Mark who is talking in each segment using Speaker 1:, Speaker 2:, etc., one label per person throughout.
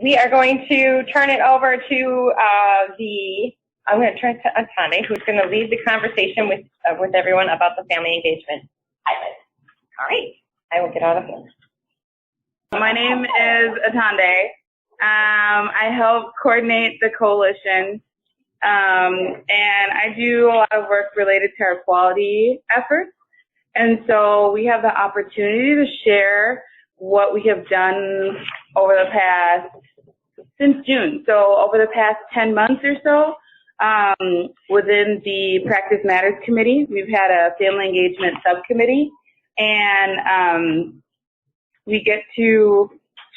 Speaker 1: We are going to turn it over to I'm going to turn to Atande, who's going to lead the conversation with everyone about the family engagement pilot. All right, I will get out of here.
Speaker 2: My name is Atande. I help coordinate the coalition, and I do a lot of work related to our quality efforts. And so we have the opportunity to share what we have done over the past, since June. So over the past 10 months or so, within the Practice Matters Committee, we've had a family engagement subcommittee, and we get to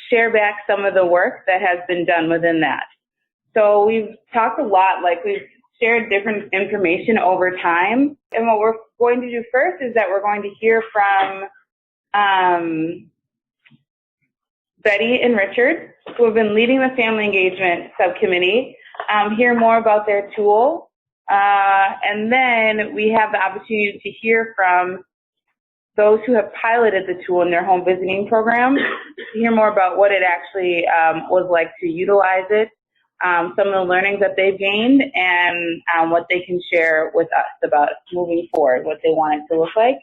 Speaker 2: share back some of the work that has been done within that. So we've talked a lot, like we've shared different information over time. And what we're going to do first is that we're going to hear from Betty and Richard, who have been leading the family engagement subcommittee, hear more about their tool. And then we have the opportunity to hear from those who have piloted the tool in their home visiting program, to hear more about what it actually was like to utilize it, some of the learnings that they've gained, and what they can share with us about moving forward, what they want it to look like.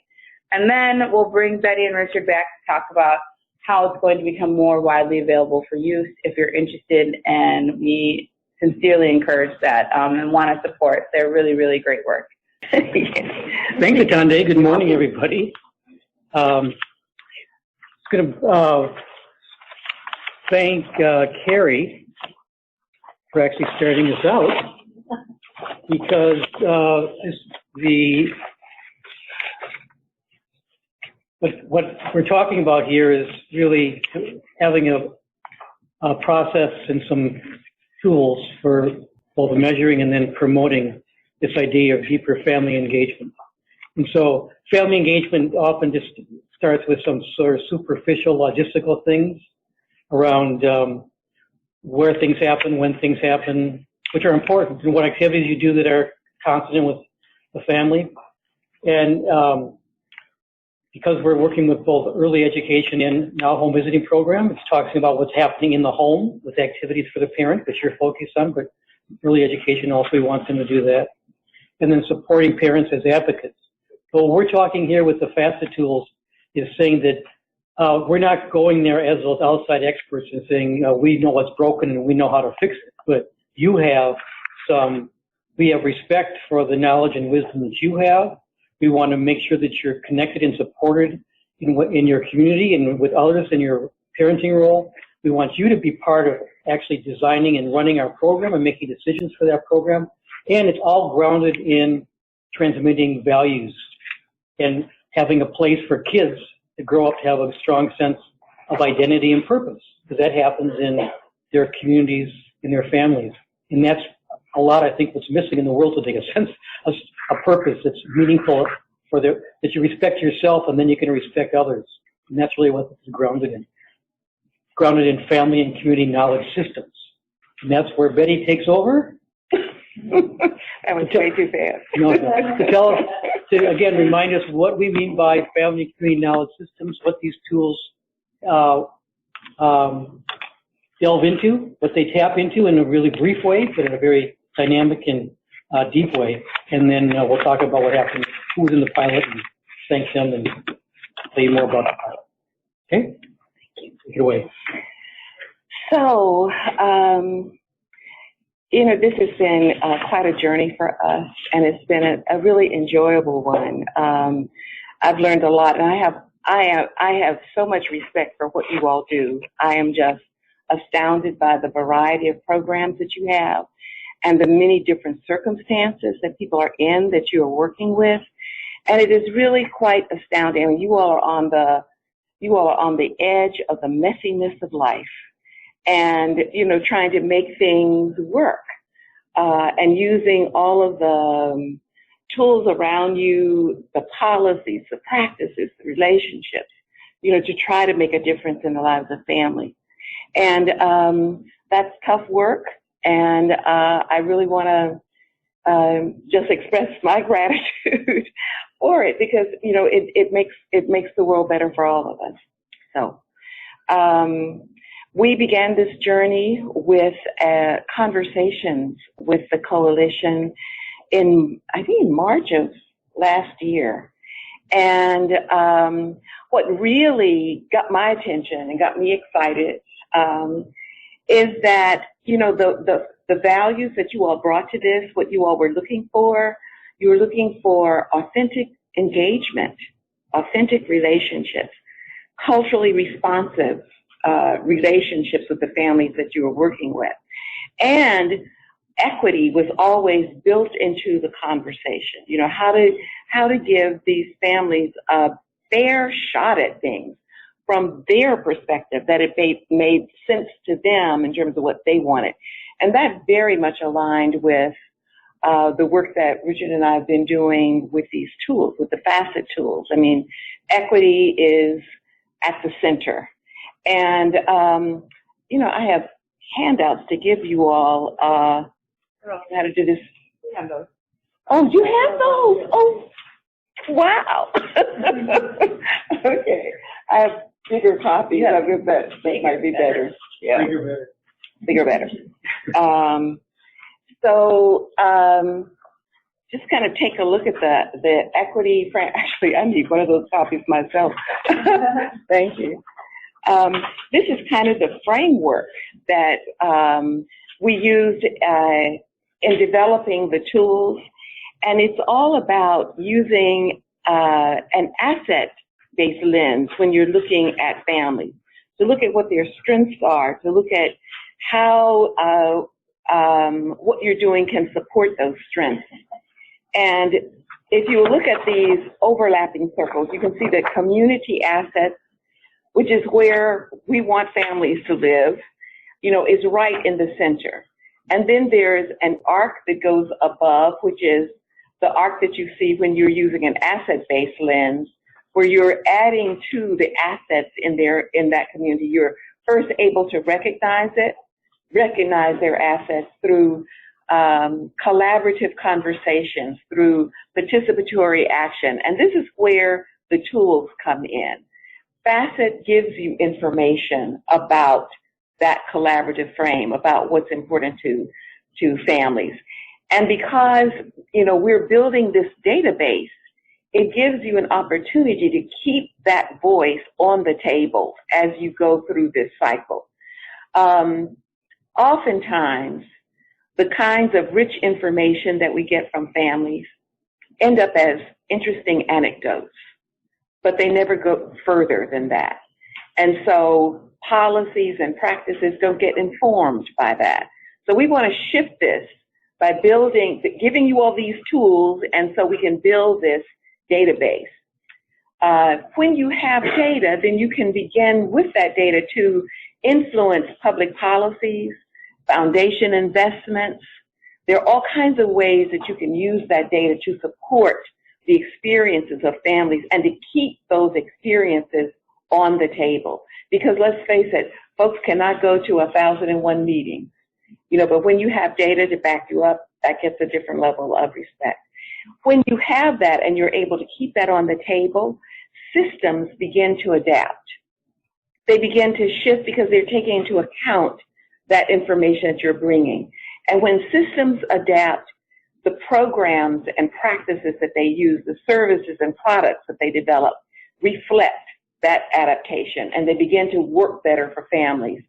Speaker 2: And then we'll bring Betty and Richard back to talk about how it's going to become more widely available for use if you're interested, and we sincerely encourage that and want to support their really, really great work.
Speaker 3: Thanks, Atande. Good morning, everybody. I'm going to thank Carrie for actually starting this out, because what we're talking about here is really having a process and some tools for both measuring and then promoting this idea of deeper family engagement. And so family engagement often just starts with some sort of superficial logistical things around where things happen, when things happen, which are important, and what activities you do that are consonant with the family. And because we're working with both early education and now home visiting program, it's talking about what's happening in the home with activities for the parent, which you're focused on, but early education also we want them to do that. And then supporting parents as advocates. So what we're talking here with the FaCET tools is saying that we're not going there as those outside experts and saying we know what's broken and we know how to fix it, but we have respect for the knowledge and wisdom that you have. We want to make sure that you're connected and supported in your community and with others in your parenting role. We want you to be part of actually designing and running our program and making decisions for that program. And it's all grounded in transmitting values and having a place for kids to grow up to have a strong sense of identity and purpose, because that happens in their communities, in their families. And that's a lot, I think, what's missing in the world today, a sense of a purpose that's meaningful that you respect yourself and then you can respect others. And that's really what it's grounded in. Grounded in family and community knowledge systems. And that's where Betty takes over.
Speaker 2: That was way too fast.
Speaker 3: To tell us, to again remind us what we mean by family and community knowledge systems, what these tools delve into, what they tap into in a really brief way, but in a very dynamic and deep way. And then we'll talk about what happened, who was in the pilot, and thank them, and tell you more about the pilot. Okay? Take it away.
Speaker 4: So, this has been quite a journey for us, and it's been a really enjoyable one. I've learned a lot, and I have so much respect for what you all do. I am just astounded by the variety of programs that you have and the many different circumstances that people are in that you are working with. And it is really quite astounding. I mean, you all are on the edge of the messiness of life and, trying to make things work, and using all of the tools around you, the policies, the practices, the relationships, to try to make a difference in the lives of families. And that's tough work, and I really want to just express my gratitude for it, because it makes the world better for all of us. So we began this journey with conversations with the coalition in, I think, in March of last year. And what really got my attention and got me excited is that, you know, the values that you all brought to this, what you all were looking for, you were looking for authentic engagement, authentic relationships, culturally responsive relationships with the families that you were working with. And equity was always built into the conversation. You know, how to give these families a fair shot at things from their perspective, that it made sense to them in terms of what they wanted. And that very much aligned with the work that Richard and I have been doing with these tools, with the FaCET tools. I mean, equity is at the center. And, you know, I have handouts to give you all how to do this.
Speaker 1: We have those.
Speaker 4: Oh, you have those? Oh, wow. Okay. I have bigger copies of it, but they might be better. Yeah. Bigger, better. So just kind of take a look at the equity frame. Actually, I need one of those copies myself. Thank you. This is kind of the framework that we used in developing the tools, and it's all about using an asset-based lens when you're looking at families, to look at what their strengths are, to look at how what you're doing can support those strengths. And if you look at these overlapping circles, you can see that community assets, which is where we want families to live, you know, is right in the center. And then there's an arc that goes above, which is the arc that you see when you're using an asset-based lens, where you're adding to the assets in that community. You're first able to recognize their assets through collaborative conversations, through participatory action. And this is where the tools come in. FaCET gives you information about that collaborative frame, about what's important to families. And because, you know, we're building this database, it gives you an opportunity to keep that voice on the table as you go through this cycle. Oftentimes, the kinds of rich information that we get from families end up as interesting anecdotes, but they never go further than that. And so policies and practices don't get informed by that. So we want to shift this by giving you all these tools, and so we can build this database. When you have data, then you can begin with that data to influence public policies, foundation investments. There are all kinds of ways that you can use that data to support the experiences of families and to keep those experiences on the table. Because let's face it, folks cannot go to 1,001 meetings, you know, but when you have data to back you up, that gets a different level of respect. When you have that and you're able to keep that on the table, systems begin to adapt. They begin to shift because they're taking into account that information that you're bringing. And when systems adapt, the programs and practices that they use, the services and products that they develop, reflect that adaptation, and they begin to work better for families.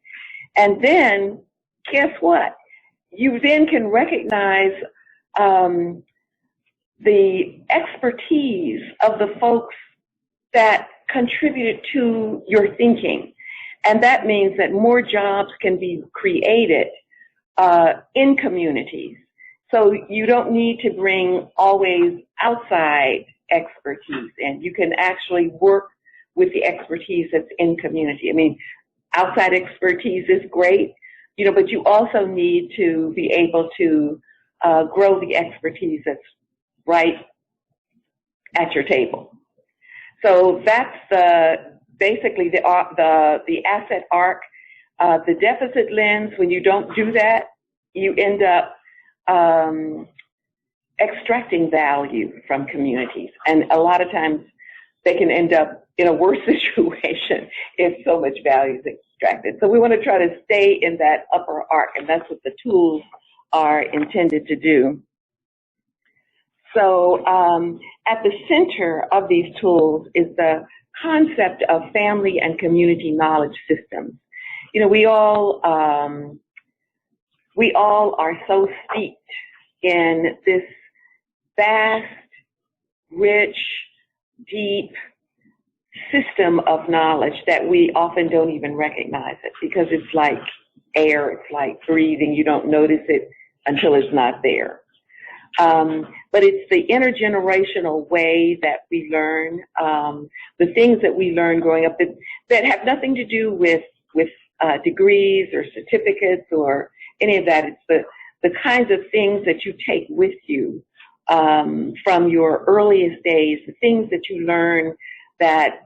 Speaker 4: And then, guess what? You then can recognize the expertise of the folks that contributed to your thinking. And that means that more jobs can be created in communities. So you don't need to bring always outside expertise in. You can actually work with the expertise that's in community. I mean, outside expertise is great, you know, but you also need to be able to grow the expertise that's right at your table. So that's basically the asset arc. The deficit lens, when you don't do that, you end up extracting value from communities. And a lot of times they can end up in a worse situation if so much value is extracted. So we want to try to stay in that upper arc, and that's what the tools are intended to do. So at the center of these tools is the concept of family and community knowledge systems. You know, we all are so steeped in this vast, rich, deep system of knowledge that we often don't even recognize it, because it's like air, it's like breathing. You don't notice it until it's not there. But it's the intergenerational way that we learn, the things that we learn growing up that have nothing to do with degrees or certificates or any of that. It's the kinds of things that you take with you from your earliest days, the things that you learn that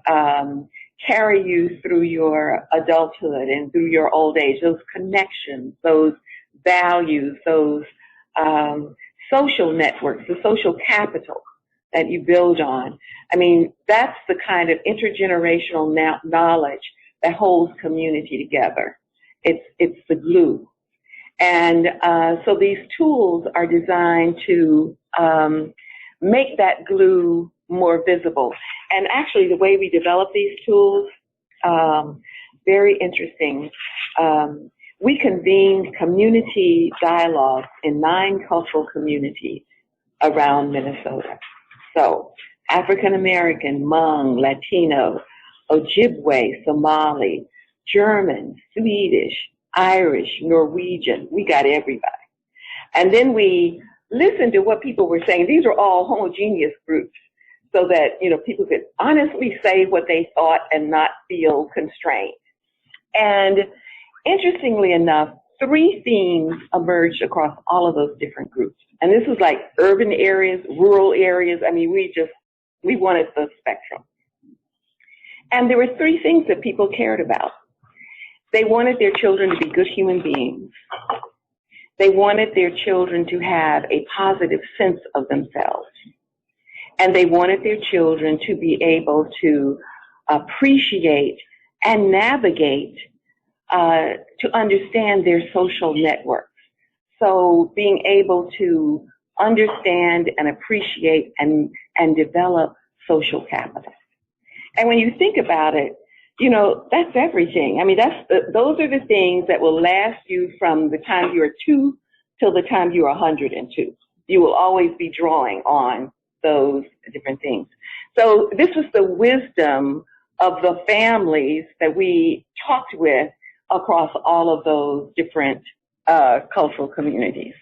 Speaker 4: carry you through your adulthood and through your old age, those connections, those values, those social networks, the social capital that you build on. I mean, that's the kind of intergenerational knowledge that holds community together. It's the glue. And so these tools are designed to make that glue more visible. And actually, the way we develop these tools, very interesting. We convened community dialogues in 9 cultural communities around Minnesota. So African American, Hmong, Latino, Ojibwe, Somali, German, Swedish, Irish, Norwegian. We got everybody. And then we listened to what people were saying. These are all homogeneous groups, so that, you know, people could honestly say what they thought and not feel constrained. And interestingly enough, 3 themes emerged across all of those different groups. And this was like urban areas, rural areas. I mean, we wanted the spectrum. And there were 3 things that people cared about. They wanted their children to be good human beings. They wanted their children to have a positive sense of themselves. And they wanted their children to be able to appreciate and navigate, to understand their social networks. So being able to understand and appreciate and develop social capital. And when you think about it, you know, that's everything. I mean, those are the things that will last you from the time you're 2 till the time you're 102. You will always be drawing on those different things. So this was the wisdom of the families that we talked with across all of those different cultural communities.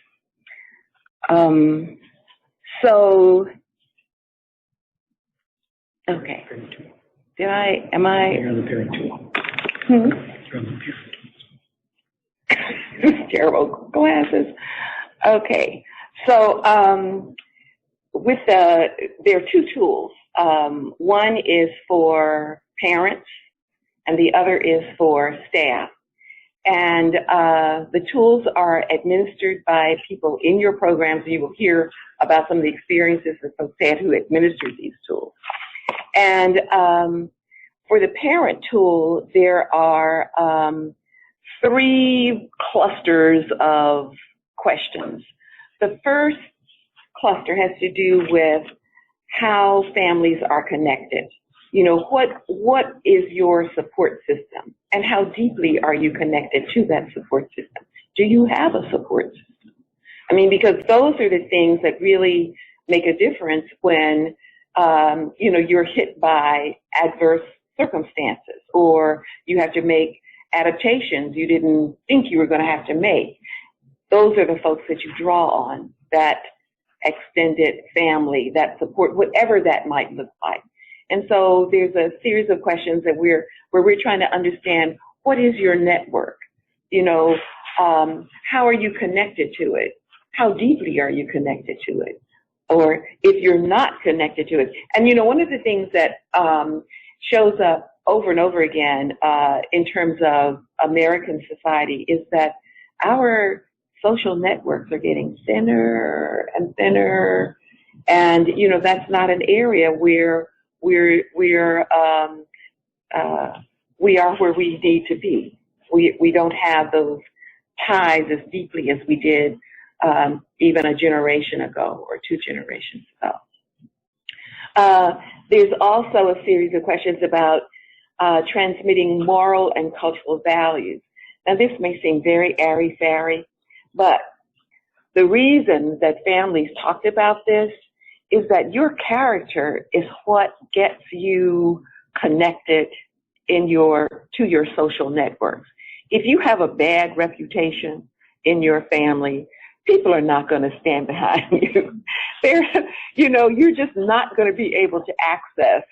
Speaker 4: So, okay. Am I?
Speaker 3: You're on the parent tool. You're on the parent.
Speaker 4: Terrible glasses. Okay. So, there are 2 tools. One is for parents, and the other is for staff. And the tools are administered by people in your programs. You will hear about some of the experiences that folks had who administered these tools. And for the parent tool, there are 3 clusters of questions. The first cluster has to do with how families are connected. You know, what is your support system, and how deeply are you connected to that support system? Do you have a support system? I mean, because those are the things that really make a difference when, you know, you're hit by adverse circumstances, or you have to make adaptations you didn't think you were going to have to make. Those are the folks that you draw on, that extended family, that support, whatever that might look like. And so there's a series of questions that where we're trying to understand, what is your network? You know, how are you connected to it? How deeply are you connected to it? Or if you're not connected to it. And, you know, one of the things that shows up over and over again in terms of American society is that our social networks are getting thinner and thinner. And, you know, that's not an area where we're we are where we need to be. We don't have those ties as deeply as we did even a generation ago or 2 generations ago. There's also a series of questions about transmitting moral and cultural values. Now, this may seem very airy-fairy, but the reason that families talked about this is that your character is what gets you connected to your social networks. If you have a bad reputation in your family, people are not going to stand behind you. You're just not going to be able to access,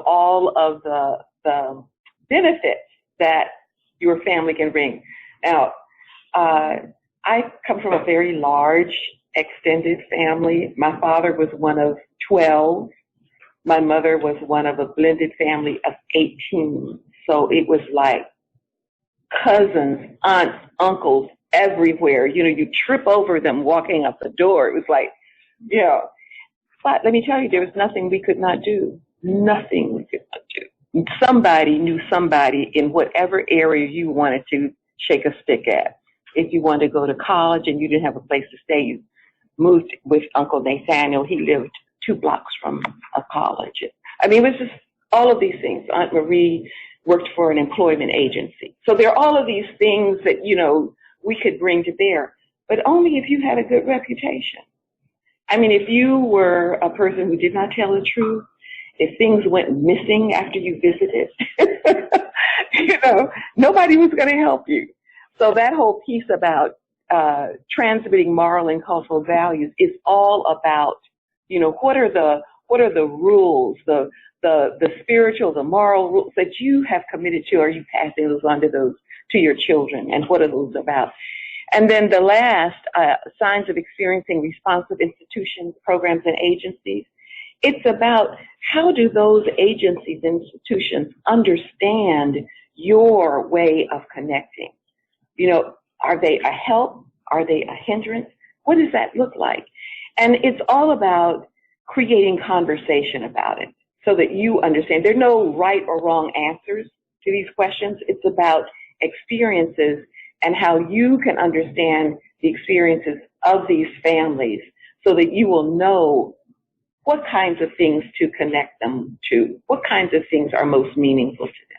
Speaker 4: all of the benefits that your family can bring. Now, I come from a very large, extended family. My father was one of 12. My mother was one of a blended family of 18. So it was like cousins, aunts, uncles, everywhere. You trip over them walking out the door. It was like, But let me tell you, there was nothing we could not do. Nothing we could not do. Somebody knew somebody in whatever area you wanted to shake a stick at. If you wanted to go to college and you didn't have a place to stay, you moved with Uncle Nathaniel. He lived 2 blocks from a college. I mean, it was just all of these things. Aunt Marie worked for an employment agency. So there are all of these things that, we could bring to bear, but only if you had a good reputation. I mean, if you were a person who did not tell the truth, if things went missing after you visited, nobody was going to help you. So that whole piece about transmitting moral and cultural values is all about, what are the rules, the spiritual, the moral rules that you have committed to? Are you passing those on to your children, and what are those about? And then the last, signs of experiencing responsive institutions, programs, and agencies. It's about how do those agencies, institutions understand your way of connecting? Are they a help? Are they a hindrance? What does that look like? And it's all about creating conversation about it so that you understand. There are no right or wrong answers to these questions. It's about experiences and how you can understand the experiences of these families so that you will know what kinds of things to connect them to, what kinds of things are most meaningful to them.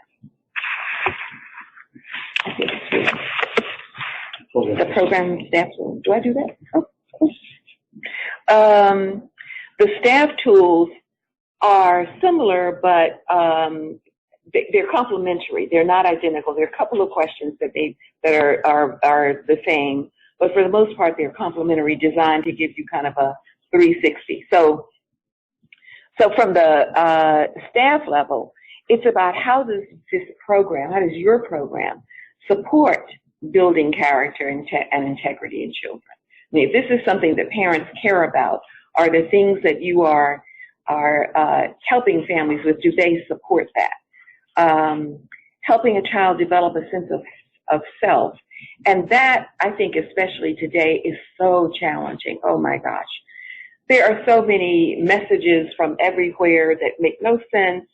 Speaker 4: The program staff tools. Do I do that? Oh, cool. The staff tools are similar, but they're complementary. They're not identical. There are a couple of questions that are the same, but for the most part, they're complementary, designed to give you kind of a 360. So from the staff level, it's about how does your program support building character and integrity in children? I mean, if this is something that parents care about, are the things that you are helping families with, do they support that? Helping a child develop a sense of self. And that, I think, especially today, is so challenging. Oh, my gosh. There are so many messages from everywhere that make no sense,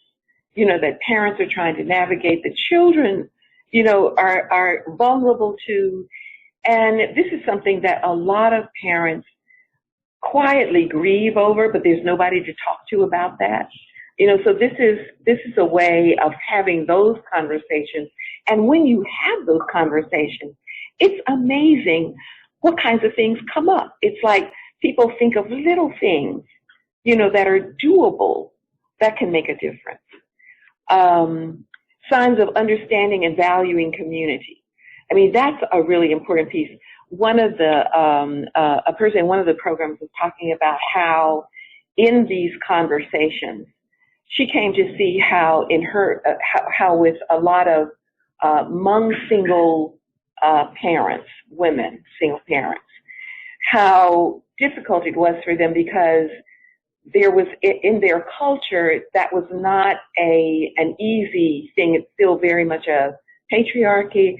Speaker 4: that parents are trying to navigate, that children, are vulnerable to. And this is something that a lot of parents quietly grieve over, but there's nobody to talk to about that. So this is a way of having those conversations. And when you have those conversations, it's amazing what kinds of things come up. It's like people think of little things, that are doable that can make a difference. Signs of understanding and valuing community. I mean, that's a really important piece. One of the, a person in one of the programs was talking about how in these conversations, she came to see how in her, how with a lot of Hmong single parents, women, single parents, how difficult it was for them because there was, in their culture, that was not an easy thing. It's still very much a patriarchy.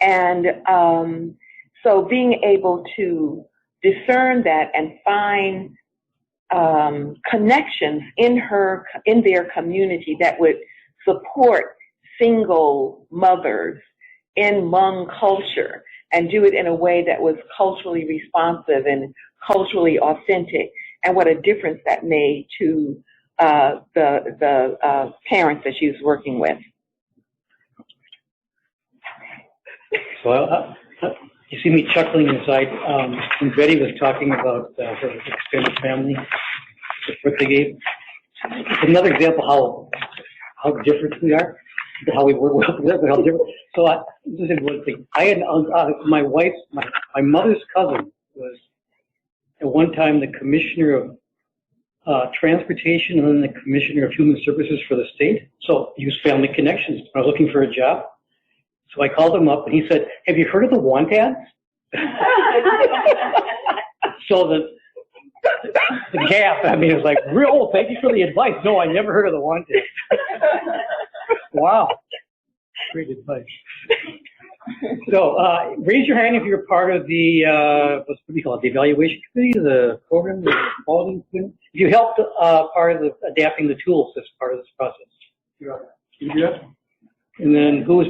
Speaker 4: And so being able to discern that and find connections in their community that would support single mothers in Hmong culture and do it in a way that was culturally responsive and culturally authentic, and what a difference that made to the parents that she was working with.
Speaker 3: So you see me chuckling inside when Betty was talking about her extended family, the birth they gave. It's another example how different we are, how we work with how different. So this is one thing. I had my mother's cousin was at one time the commissioner of transportation and then the commissioner of human services for the state. So he used family connections. I was looking for a job. So I called him up and he said, "Have you heard of the want ads?" So the gap, I mean, it was like, "Real, thank you for the advice." No, I never heard of the want ads. Wow. Great advice. So raise your hand if you're part of the, what do you call it, the evaluation committee, the program, the quality committee. If you helped part of the adapting the tools as part of this process. You're up. Can you do that? And then who were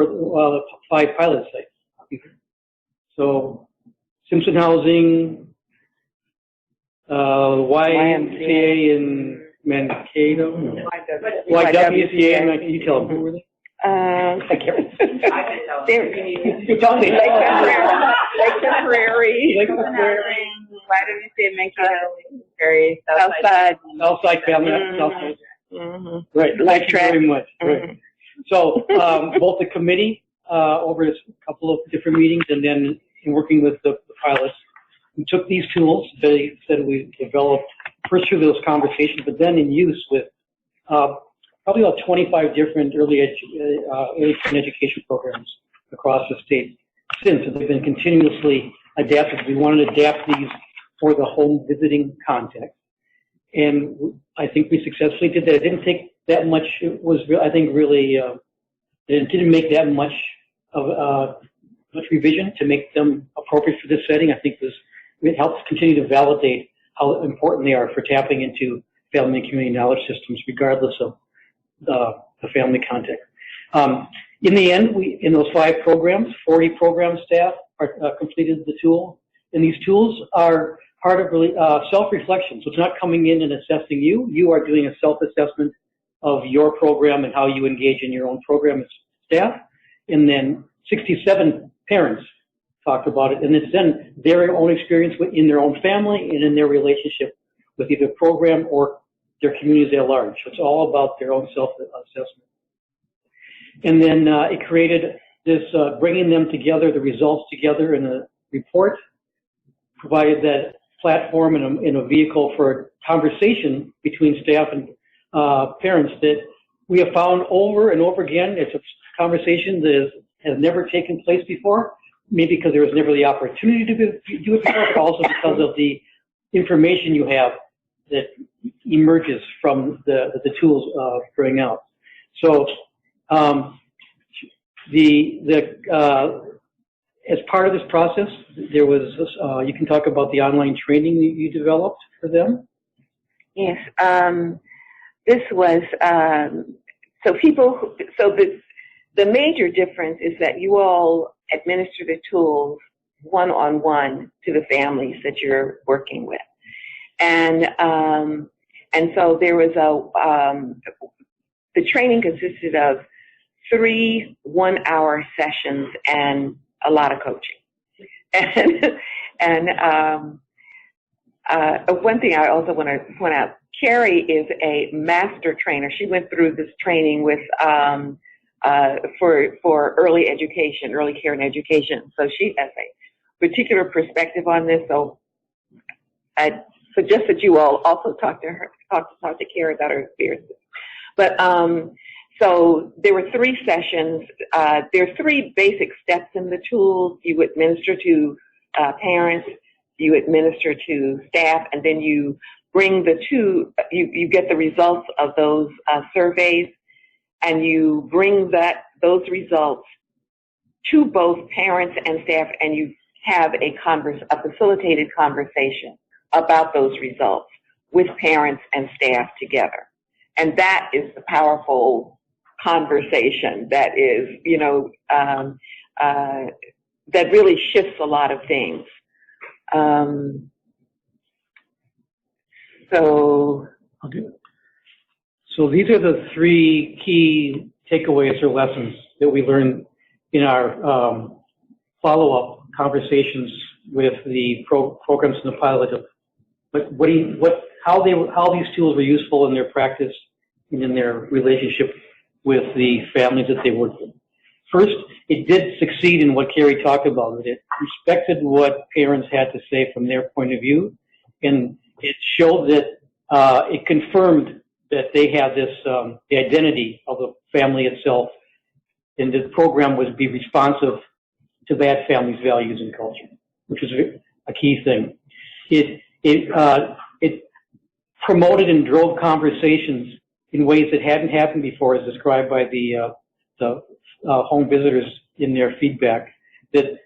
Speaker 3: the 5 pilot sites? So Simpson Housing, YMCA in Mankato, YWCA in Mankato. You tell them, who were they?
Speaker 4: I can't
Speaker 3: You tell me.
Speaker 4: Lake Temporary.
Speaker 2: YWCA, Mankato,
Speaker 4: Southside
Speaker 3: family. Southside. Right. Thank you very much. Right. So both the committee over a couple of different meetings, and then in working with the pilots, we took these tools. They said we developed first through those conversations, but then in use with probably about 25 different early education programs across the state since. And they've been continuously adapted. We wanted to adapt these for the home visiting context. And I think we successfully did that. It didn't take that much. It was, I think, really, it didn't make that much of much revision to make them appropriate for this setting. I think it helps continue to validate how important they are for tapping into family and community knowledge systems, regardless of the family context. In the end, in those 5 programs, 40 program staff completed the tool. And these tools are part of really self-reflection. So it's not coming in and assessing you. You are doing a self-assessment of your program and how you engage in your own program as staff. And then 67 parents talked about it. And it's then their own experience in their own family and in their relationship with either program or their communities at large. So it's all about their own self-assessment. And then it created this bringing them together, the results together in a report, provided that platform and a vehicle for conversation between staff and parents that we have found over and over again. It's a conversation that has never taken place before, maybe because there was never the opportunity to do it before, but also because of the information you have that emerges from the tools bring out. So as part of this process, there was you can talk about the online training that you developed for them.
Speaker 4: Yes, this was the major difference is that you all administer the tools one-on-one to the families that you're working with. And so there was the training consisted of 3 one-hour sessions and a lot of coaching. And one thing I also want to point out, Carrie is a master trainer. She went through this training with for early education, early care and education. So she has a particular perspective on this. So I suggest that you all also talk to Carrie about her experiences. But so there were 3 sessions. There are 3 basic steps in the tools. You administer to parents, you administer to staff, and then you bring you get the results of those surveys, and you bring those results to both parents and staff, and you have a facilitated conversation about those results with parents and staff together. And that is the powerful conversation that is, that really shifts a lot of things.
Speaker 3: So these are the three key takeaways or lessons that we learned in our follow-up conversations with the programs in the pilot of how these tools were useful in their practice and in their relationship with the families that they worked with. First, it did succeed in what Carrie talked about. It respected what parents had to say from their point of view, and it showed that it confirmed that they had this the identity of the family itself, and the program would be responsive to that family's values and culture, which was a key thing. It promoted and drove conversations in ways that hadn't happened before, as described by the home visitors in their feedback. That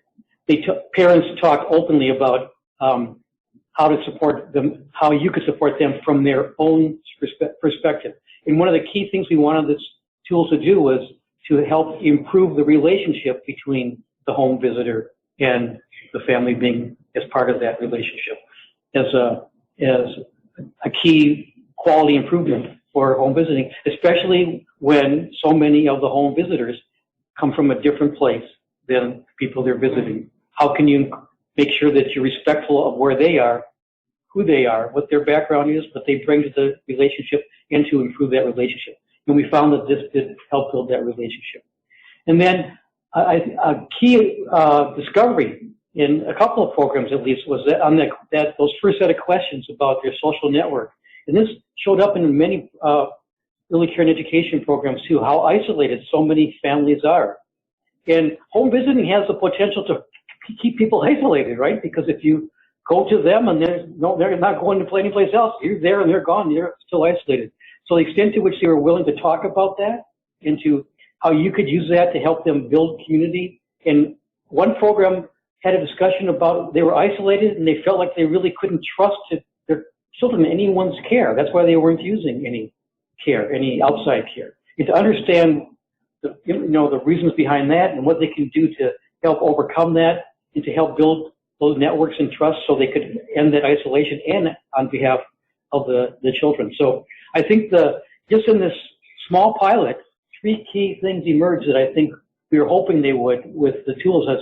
Speaker 3: parents talked openly about how to support them, how you could support them from their own perspective. And one of the key things we wanted this tool to do was to help improve the relationship between the home visitor and the family being as part of that relationship as a key quality improvement for home visiting, especially when so many of the home visitors come from a different place than people they're visiting. How can you make sure that you're respectful of where they are, who they are, what their background is, what they bring to the relationship, and to improve that relationship? And we found that this did help build that relationship. And then a key discovery in a couple of programs, at least, was that on those first set of questions about their social network. And this showed up in many early care and education programs too, how isolated so many families are. And home visiting has the potential to keep people isolated, right? Because if you go to them and they're not going to play anyplace else, you're there and they're gone, you're still isolated. So the extent to which they were willing to talk about that and to how you could use that to help them build community. And one program had a discussion about they were isolated and they felt like they really couldn't trust their children in anyone's care. That's why they weren't using any care, any outside care. And to understand the reasons behind that and what they can do to help overcome that and to help build those networks and trust so they could end that isolation and on behalf of the children. So I think just in this small pilot, three key things emerged that I think we were hoping they would with the tools as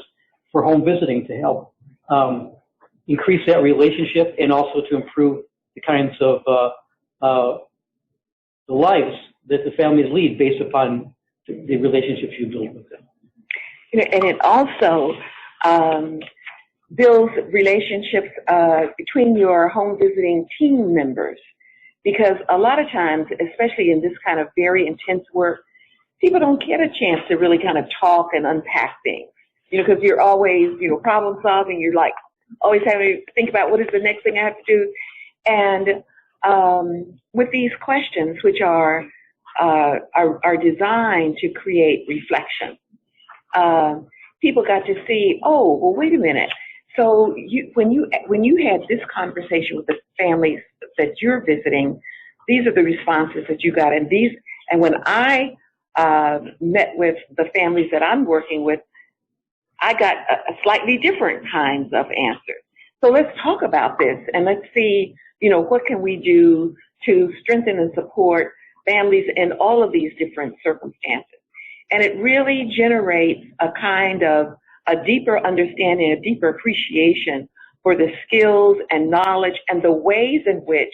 Speaker 3: for home visiting to help increase that relationship and also to improve the kinds of the lives that the families lead based upon the relationships you build with them.
Speaker 4: And it also builds relationships between your home visiting team members, because a lot of times, especially in this kind of very intense work, people don't get a chance to really kind of talk and unpack things, because you're always, problem solving. You're like always having to think about what is the next thing I have to do. And with these questions, which are designed to create reflection, people got to see, oh, well, wait a minute. So when you had this conversation with the families that you're visiting, these are the responses that you got. And when I met with the families that I'm working with, I got a slightly different kinds of answers. So let's talk about this and let's see, what can we do to strengthen and support families in all of these different circumstances. And it really generates a kind of a deeper understanding, a deeper appreciation for the skills and knowledge and the ways in which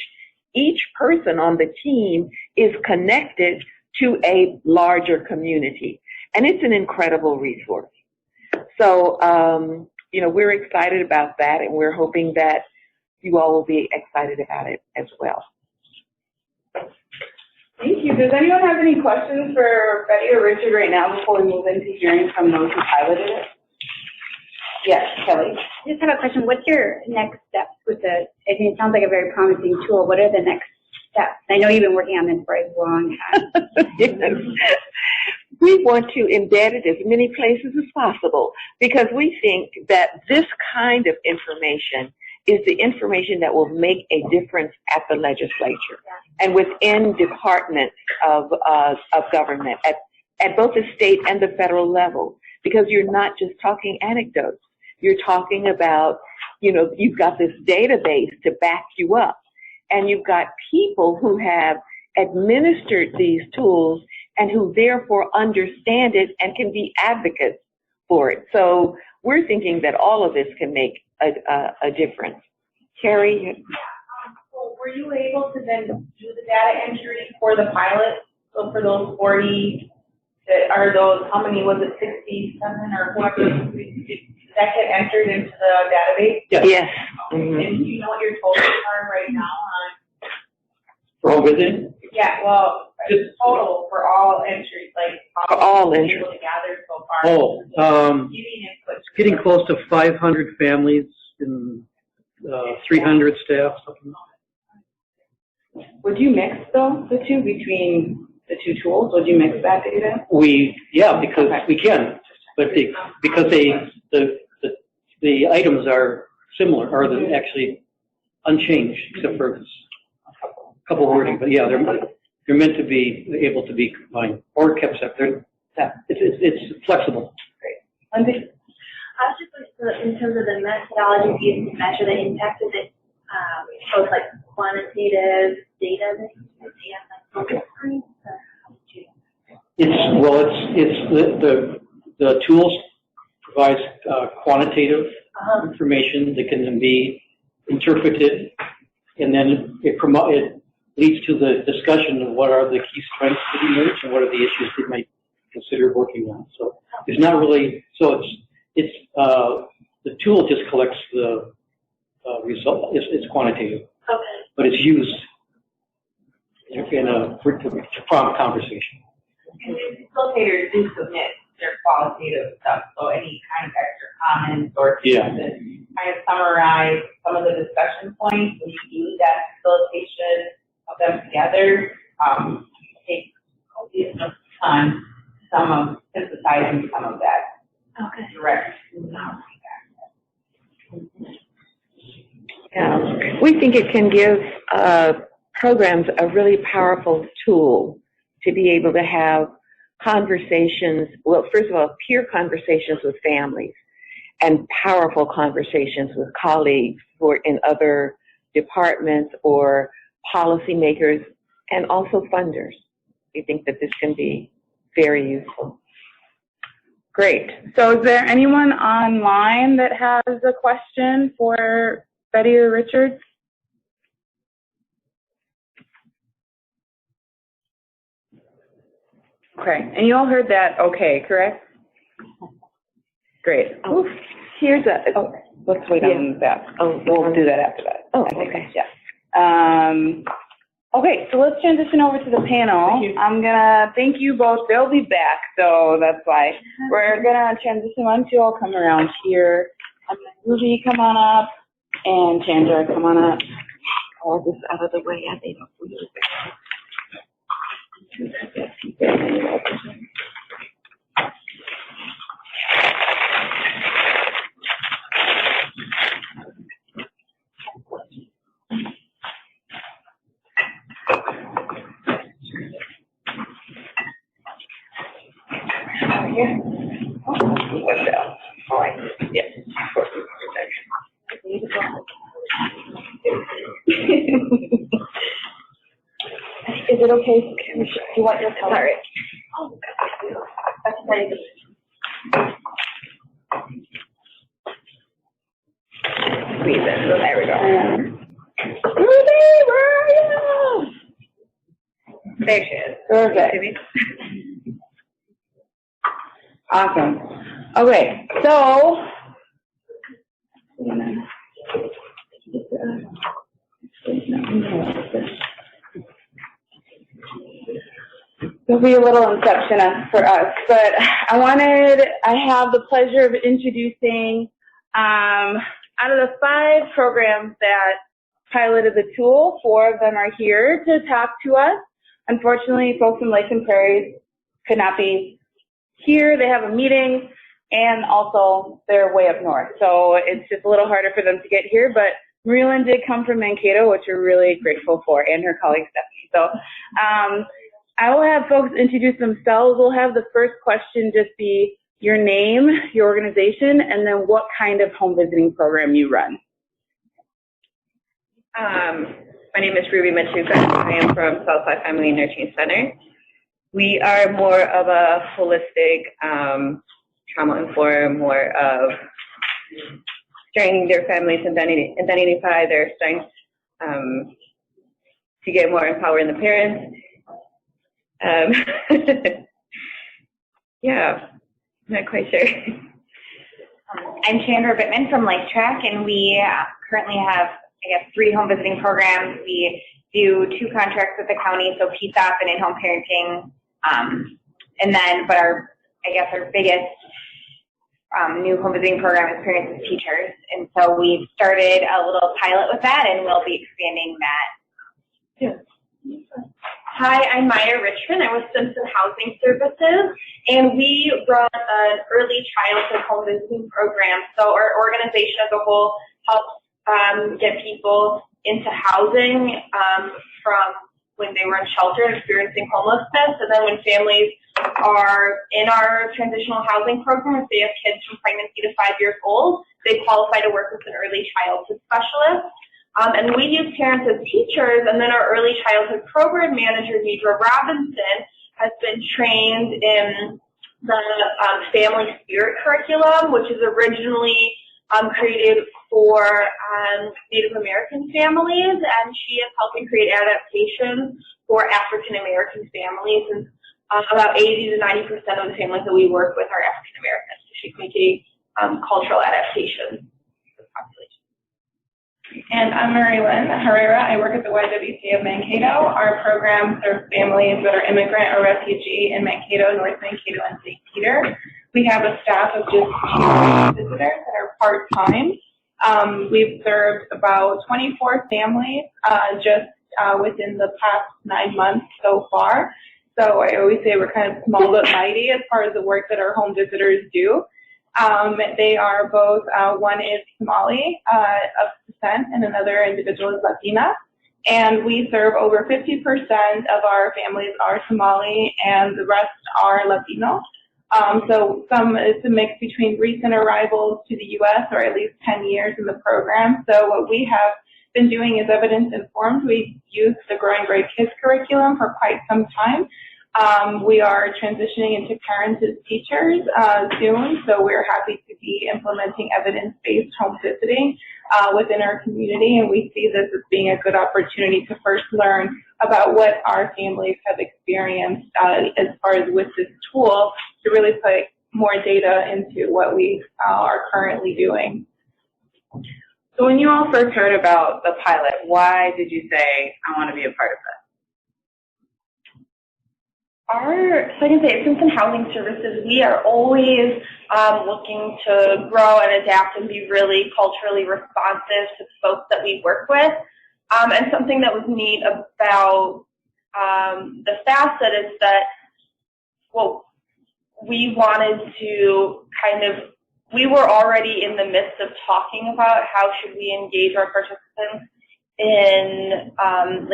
Speaker 4: each person on the team is connected to a larger community. And it's an incredible resource. So, we're excited about that, and we're hoping that you all will be excited about it as well.
Speaker 2: Thank you. Does anyone have any questions for Betty or Richard right now before we move into hearing from those who piloted it? Yes, Kelly.
Speaker 5: I just have a question. What's your next steps with it sounds like a very promising tool. What are the next steps? I know you've been working on this for a long time.
Speaker 4: Yes. We want to embed it as many places as possible because we think that this kind of information is the information that will make a difference at the legislature and within departments of government, at both the state and the federal level, because you're not just talking anecdotes. You're talking about, you know, you've got this database to back you up, and you've got people who have administered these tools and who therefore understand it and can be advocates for it. So we're thinking that all of this can make a difference. Carrie?
Speaker 2: So were you able to then do the data entry for the pilot? So for those 40, that are those, how many was it, 67 or whatever, did that get entered into the database?
Speaker 4: Yes.
Speaker 2: Mm-hmm. And do you know what your totals are right now on?
Speaker 3: For all Visting?
Speaker 2: Yeah, well, just total for all entries, like
Speaker 4: For all entries.
Speaker 2: Able to gather so far.
Speaker 3: It's getting close to 500 families and 300 staff, something.
Speaker 2: Would you mix though the two between the two tools? Would you mix that data?
Speaker 3: Because we can, but because the items are similar, or they're actually unchanged except for a couple of wording. But yeah, they're meant to be able to be combined or kept separate. It's flexible.
Speaker 2: Great. Lindsay?
Speaker 6: I was just in terms of the methodology used to measure the impact of it, both like quantitative data that you and like focus groups.
Speaker 3: The tools provides quantitative information that can then be interpreted, and then it leads to the discussion of what are the key strengths that emerge and what are the issues they might consider working on. So it's not really, the tool just collects the result. It's quantitative, but it's used in a prompt conversation.
Speaker 2: And the facilitators do submit their qualitative stuff, so any kind of extra comments or things that kind of summarize some of the discussion points. When you use that facilitation of them together, take copious time, synthesizing some of that direct feedback.
Speaker 4: Yeah. We think it can give programs a really powerful tool to be able to have conversations, well, first of all, peer conversations with families and powerful conversations with colleagues who are in other departments or policymakers and also funders. We think that this can be very useful.
Speaker 2: Great. So is there anyone online that has a question for Betty or Richard? Okay. And you all heard that okay, correct? Great.
Speaker 4: Oh, here's
Speaker 2: Let's wait on that. We'll do that after that.
Speaker 4: Oh, okay.
Speaker 2: Yeah. Okay, so let's transition over to the panel. I'm gonna thank you both. They'll be back, so that's why. We're gonna transition. Why don't you all come around here? Ruby, come on up, and Chandra, come on up.
Speaker 4: All this out of the way. I think
Speaker 2: Is it okay? Do you want your color? Sorry.
Speaker 6: Oh, that's very good.
Speaker 2: Squeeze it. There we go. Ruby, where are you? There she is. Perfect. Awesome. Okay, so there'll be a little inception for us, but I have the pleasure of introducing, out of the 5 programs that piloted the tool, 4 of them are here to talk to us. Unfortunately, folks in Lakes and Prairies could not be here. They have a meeting, and also they're way up north, so it's just a little harder for them to get here, but Marilyn did come from Mankato, which we're really grateful for, and her colleague Stephanie. So I will have folks introduce themselves. We'll have the first question just be your name, your organization, and then what kind of home visiting program you run.
Speaker 7: My name is Ruby Machuca. I am from Southside Family Nurturing Center. We are more of a holistic, trauma-informed, more of strengthening their families and identify their strengths to get more empowered in the parents. Yeah, I'm not quite sure.
Speaker 1: I'm Chandra Bittman from Life Track, and we currently have, 3 home visiting programs. We do 2 contracts with the county, so FaCET and in-home parenting. And then, but our biggest new home visiting program is Parents as Teachers. And so we've started a little pilot with that, and we'll be expanding that.
Speaker 6: Yeah. Hi, I'm Maya Richmond. I'm with Simpson Housing Services, and we run an early childhood home visiting program. So our organization as a whole helps get people into housing from when they were in shelter and experiencing homelessness, and then when families are in our transitional housing program, if they have kids from pregnancy to 5 years old, they qualify to work with an early childhood specialist. And we use Parents as Teachers, and then our early childhood program manager, Deidre Robinson, has been trained in the Family Spirit curriculum, which is originally created for Native American families, and she is helping create adaptations for African American families. And about 80 to 90% of the families that we work with are African Americans. So she's making cultural adaptations for the population.
Speaker 8: And I'm Marilyn Herrera. I work at the YWCA of Mankato. Our program serves families that are immigrant or refugee in Mankato, North Mankato, and St. Peter. We have a staff of just 2 visitors that are part-time. We've served about 24 families just within the past 9 months so far. So I always say we're kind of small but mighty as far as the work that our home visitors do. They are both, one is Somali of descent and another individual is Latina. And we serve over 50% of our families are Somali and the rest are Latino. So it's a mix between recent arrivals to the U.S. or at least 10 years in the program. So what we have been doing is evidence informed. We've used the Growing Great Kids curriculum for quite some time. We are transitioning into Parents as Teachers soon, so we're happy to be implementing evidence-based home visiting within our community, and we see this as being a good opportunity to first learn about what our families have experienced as far as with this tool to really put more data into what we are currently doing.
Speaker 2: So when you all first heard about the pilot, why did you say, I want to be a part of this?
Speaker 6: So I can say at Simpson Housing Services, we are always looking to grow and adapt and be really culturally responsive to the folks that we work with. And something that was neat about the FaCET is that, well, we wanted to we were already in the midst of talking about how should we engage our participants in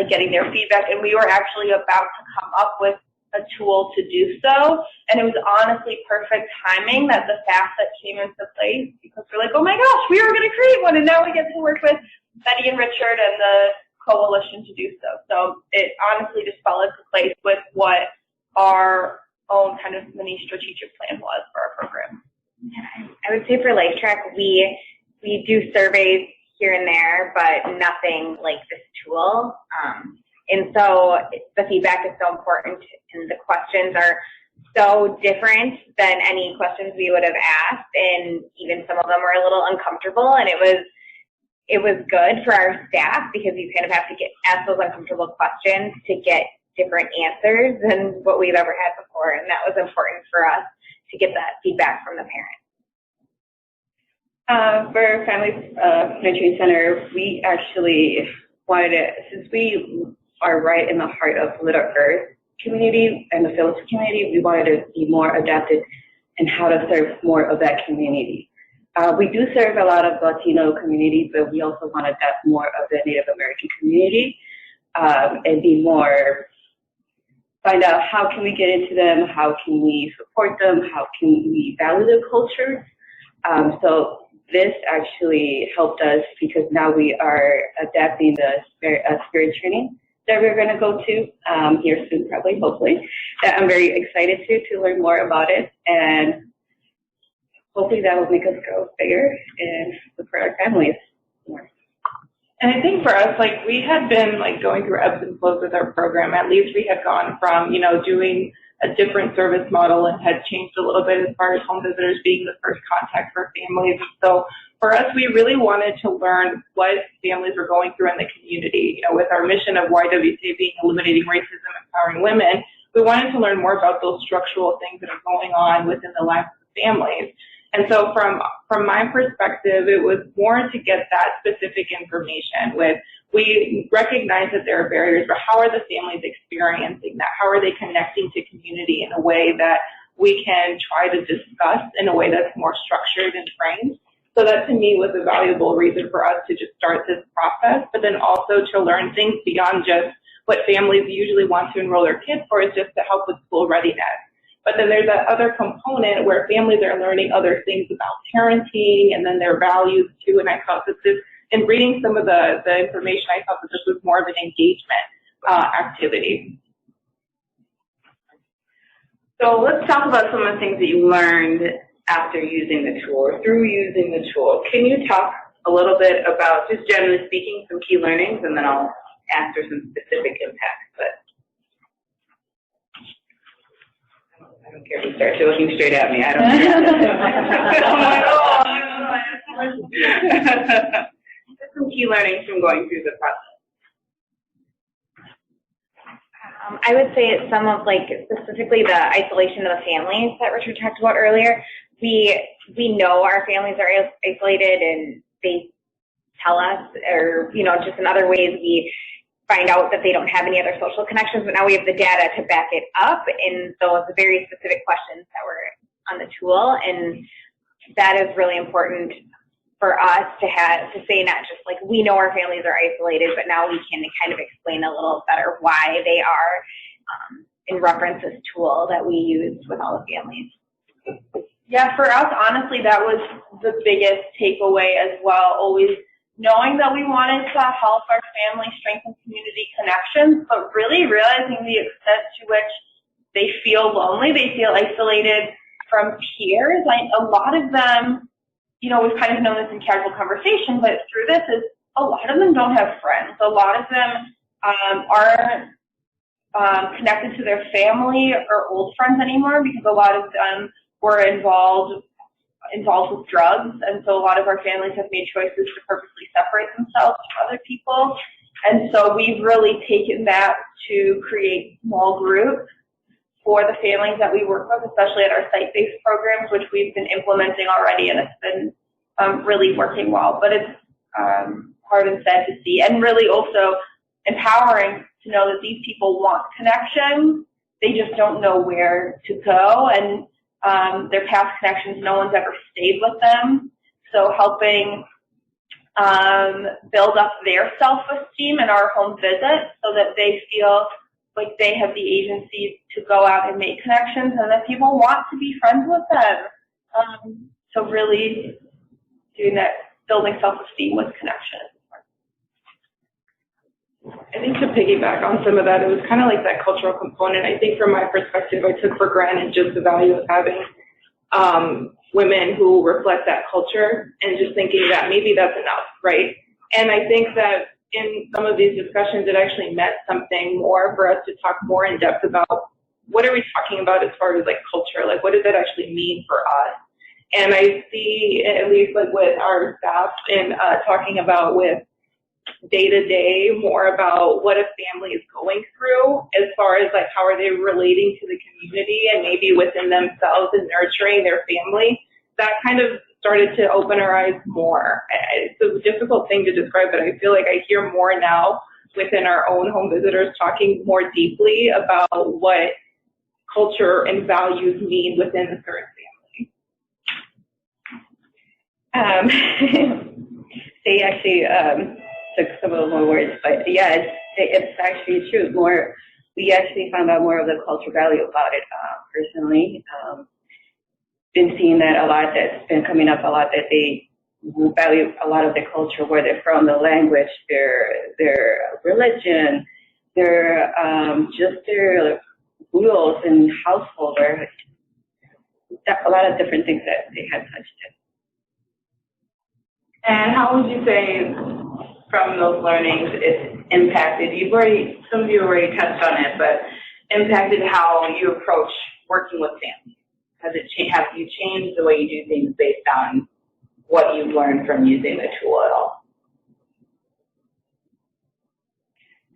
Speaker 6: getting their feedback, and we were actually about to come up with a tool to do so, and it was honestly perfect timing that the FaCET came into place, because we're like, oh my gosh, we were going to create one, and now we get to work with Betty and Richard and the coalition to do so. So it honestly just fell into place with what our own kind of mini strategic plan was for our program.
Speaker 1: Yeah, I would say for Life Track, we do surveys here and there, but nothing like this tool. And so the feedback is so important, and the questions are so different than any questions we would have asked, and even some of them were a little uncomfortable, and it was good for our staff because you kind of have to ask those uncomfortable questions to get different answers than what we've ever had before, and that was important for us to get that feedback from the parents.
Speaker 7: For Family Nurturing Center, we actually wanted to, since we are right in the heart of Little Earth community and the Phillips community, we wanted to be more adapted in how to serve more of that community. We do serve a lot of Latino community, but we also want to adapt more of the Native American community and be more find out how can we get into them, how can we support them, how can we value their cultures. So this actually helped us because now we are adapting the spirit training that we're going to go to here soon, probably, hopefully. That I'm very excited to learn more about it, and hopefully that will make us grow bigger and support our families more.
Speaker 8: And I think for us, like, we had been, like, going through ebbs and flows with our program. At least we had gone from, you know, doing a different service model and had changed a little bit as far as home visitors being the first contact for families. And so for us, we really wanted to learn what families were going through in the community. You know, with our mission of YWCA being eliminating racism, empowering women, we wanted to learn more about those structural things that are going on within the lives of families. And so from my perspective, it was more to get that specific information with, we recognize that there are barriers, but how are the families experiencing that? How are they connecting to community in a way that we can try to discuss in a way that's more structured and framed? So that to me was a valuable reason for us to just start this process, but then also to learn things beyond just what families usually want to enroll their kids for, is just to help with school readiness. But then there's that other component where families are learning other things about parenting and then their values too. And I thought that this, in reading some of the information, I thought that this was more of an engagement activity.
Speaker 7: So let's talk about some of the things that you learned after using the tool or through using the tool. Can you talk a little bit about, just generally speaking, some key learnings, and then I'll answer some specific impacts. But I don't care if you start looking straight at me. I don't care. Some key learnings from going through the process.
Speaker 1: I would say it's some of, like, specifically the isolation of the families that Richard talked about earlier. We know our families are isolated, and they tell us, or, you know, just in other ways we find out that they don't have any other social connections, but now we have the data to back it up, and so it's very specific questions that were on the tool, and that is really important for us to say, not just like we know our families are isolated, but now we can kind of explain a little better why they are, in reference this tool that we used with all the families.
Speaker 6: Yeah, for us, honestly, that was the biggest takeaway as well, always knowing that we wanted to help our family strengthen community connections, but really realizing the extent to which they feel lonely, they feel isolated from peers. A lot of them, you know, we've kind of known this in casual conversation, but through this is a lot of them don't have friends. A lot of them aren't connected to their family or old friends anymore, because a lot of them were involved with drugs, and so a lot of our families have made choices to purposely separate themselves from other people. And so we've really taken that to create small groups for the families that we work with, especially at our site-based programs, which we've been implementing already, and it's been really working well. But it's hard and sad to see, and really also empowering to know that these people want connection. They just don't know where to go, and their past connections, no one's ever stayed with them. So helping build up their self-esteem in our home visits so that they feel like they have the agency to go out and make connections, and that people want to be friends with them. So really doing that, building self-esteem with connection.
Speaker 8: I think to piggyback on some of that, it was kind of like that cultural component. I think from my perspective, I took for granted just the value of having women who reflect that culture, and just thinking that maybe that's enough, right? And I think that in some of these discussions, it actually meant something more for us to talk more in depth about what are we talking about as far as like culture, like what does that actually mean for us? And I see, at least like with our staff, in talking about with day-to-day more about what a family is going through as far as like how are they relating to the community and maybe within themselves and nurturing their family. That kind of started to open our eyes more. It's a difficult thing to describe, but I feel like I hear more now within our own home visitors talking more deeply about what culture and values mean within a certain family.
Speaker 7: They actually took some of my words, but yeah, it's actually true. we actually found out more of the cultural value about it personally. Been seeing that a lot, that's been coming up a lot, that they value a lot of the culture, where they're from, the language, their religion, their just their rules and household, or a lot of different things that they had touched it.
Speaker 2: And how would you say from those learnings it's impacted, some of you already touched on it, but impacted how you approach working with families? Have you changed the way you do things based on what you've learned from using the tool at all?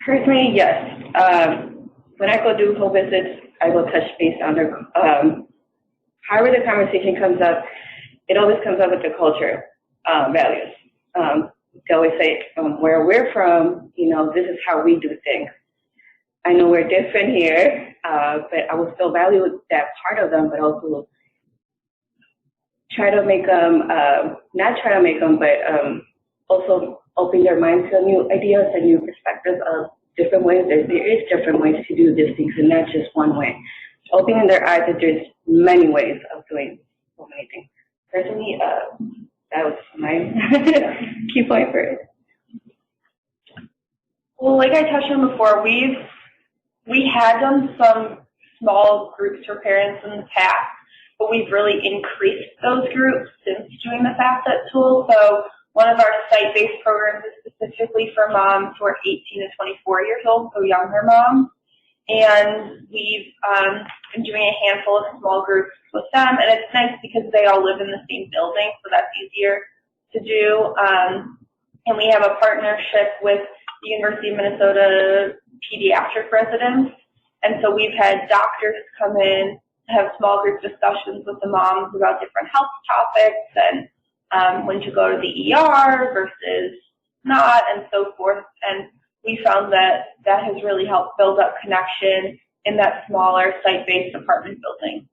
Speaker 7: Personally, yes. When I go do home visits, I will touch base on their, however the conversation comes up, it always comes up with the culture values. They always say, where we're from, this is how we do things. I know we're different here, but I will still value that part of them, but also try to make them, not try to make them, but also open their minds to new ideas and new perspectives of different ways. There is different ways to do these things, and not just one way. Opening their eyes that there's many ways of doing so many things. Personally, that was my key point for it.
Speaker 6: Well, like I touched on before, we had done some small groups for parents in the past, but we've really increased those groups since doing the FaCET tool. So one of our site-based programs is specifically for moms who are 18 to 24 years old, so younger moms. And we've been doing a handful of small groups with them, and it's nice because they all live in the same building, so that's easier to do. And we have a partnership with the University of Minnesota pediatric residents, and so we've had doctors come in to have small group discussions with the moms about different health topics and when to go to the ER versus not, and so forth. And we found that that has really helped build up connection in that smaller site-based apartment building.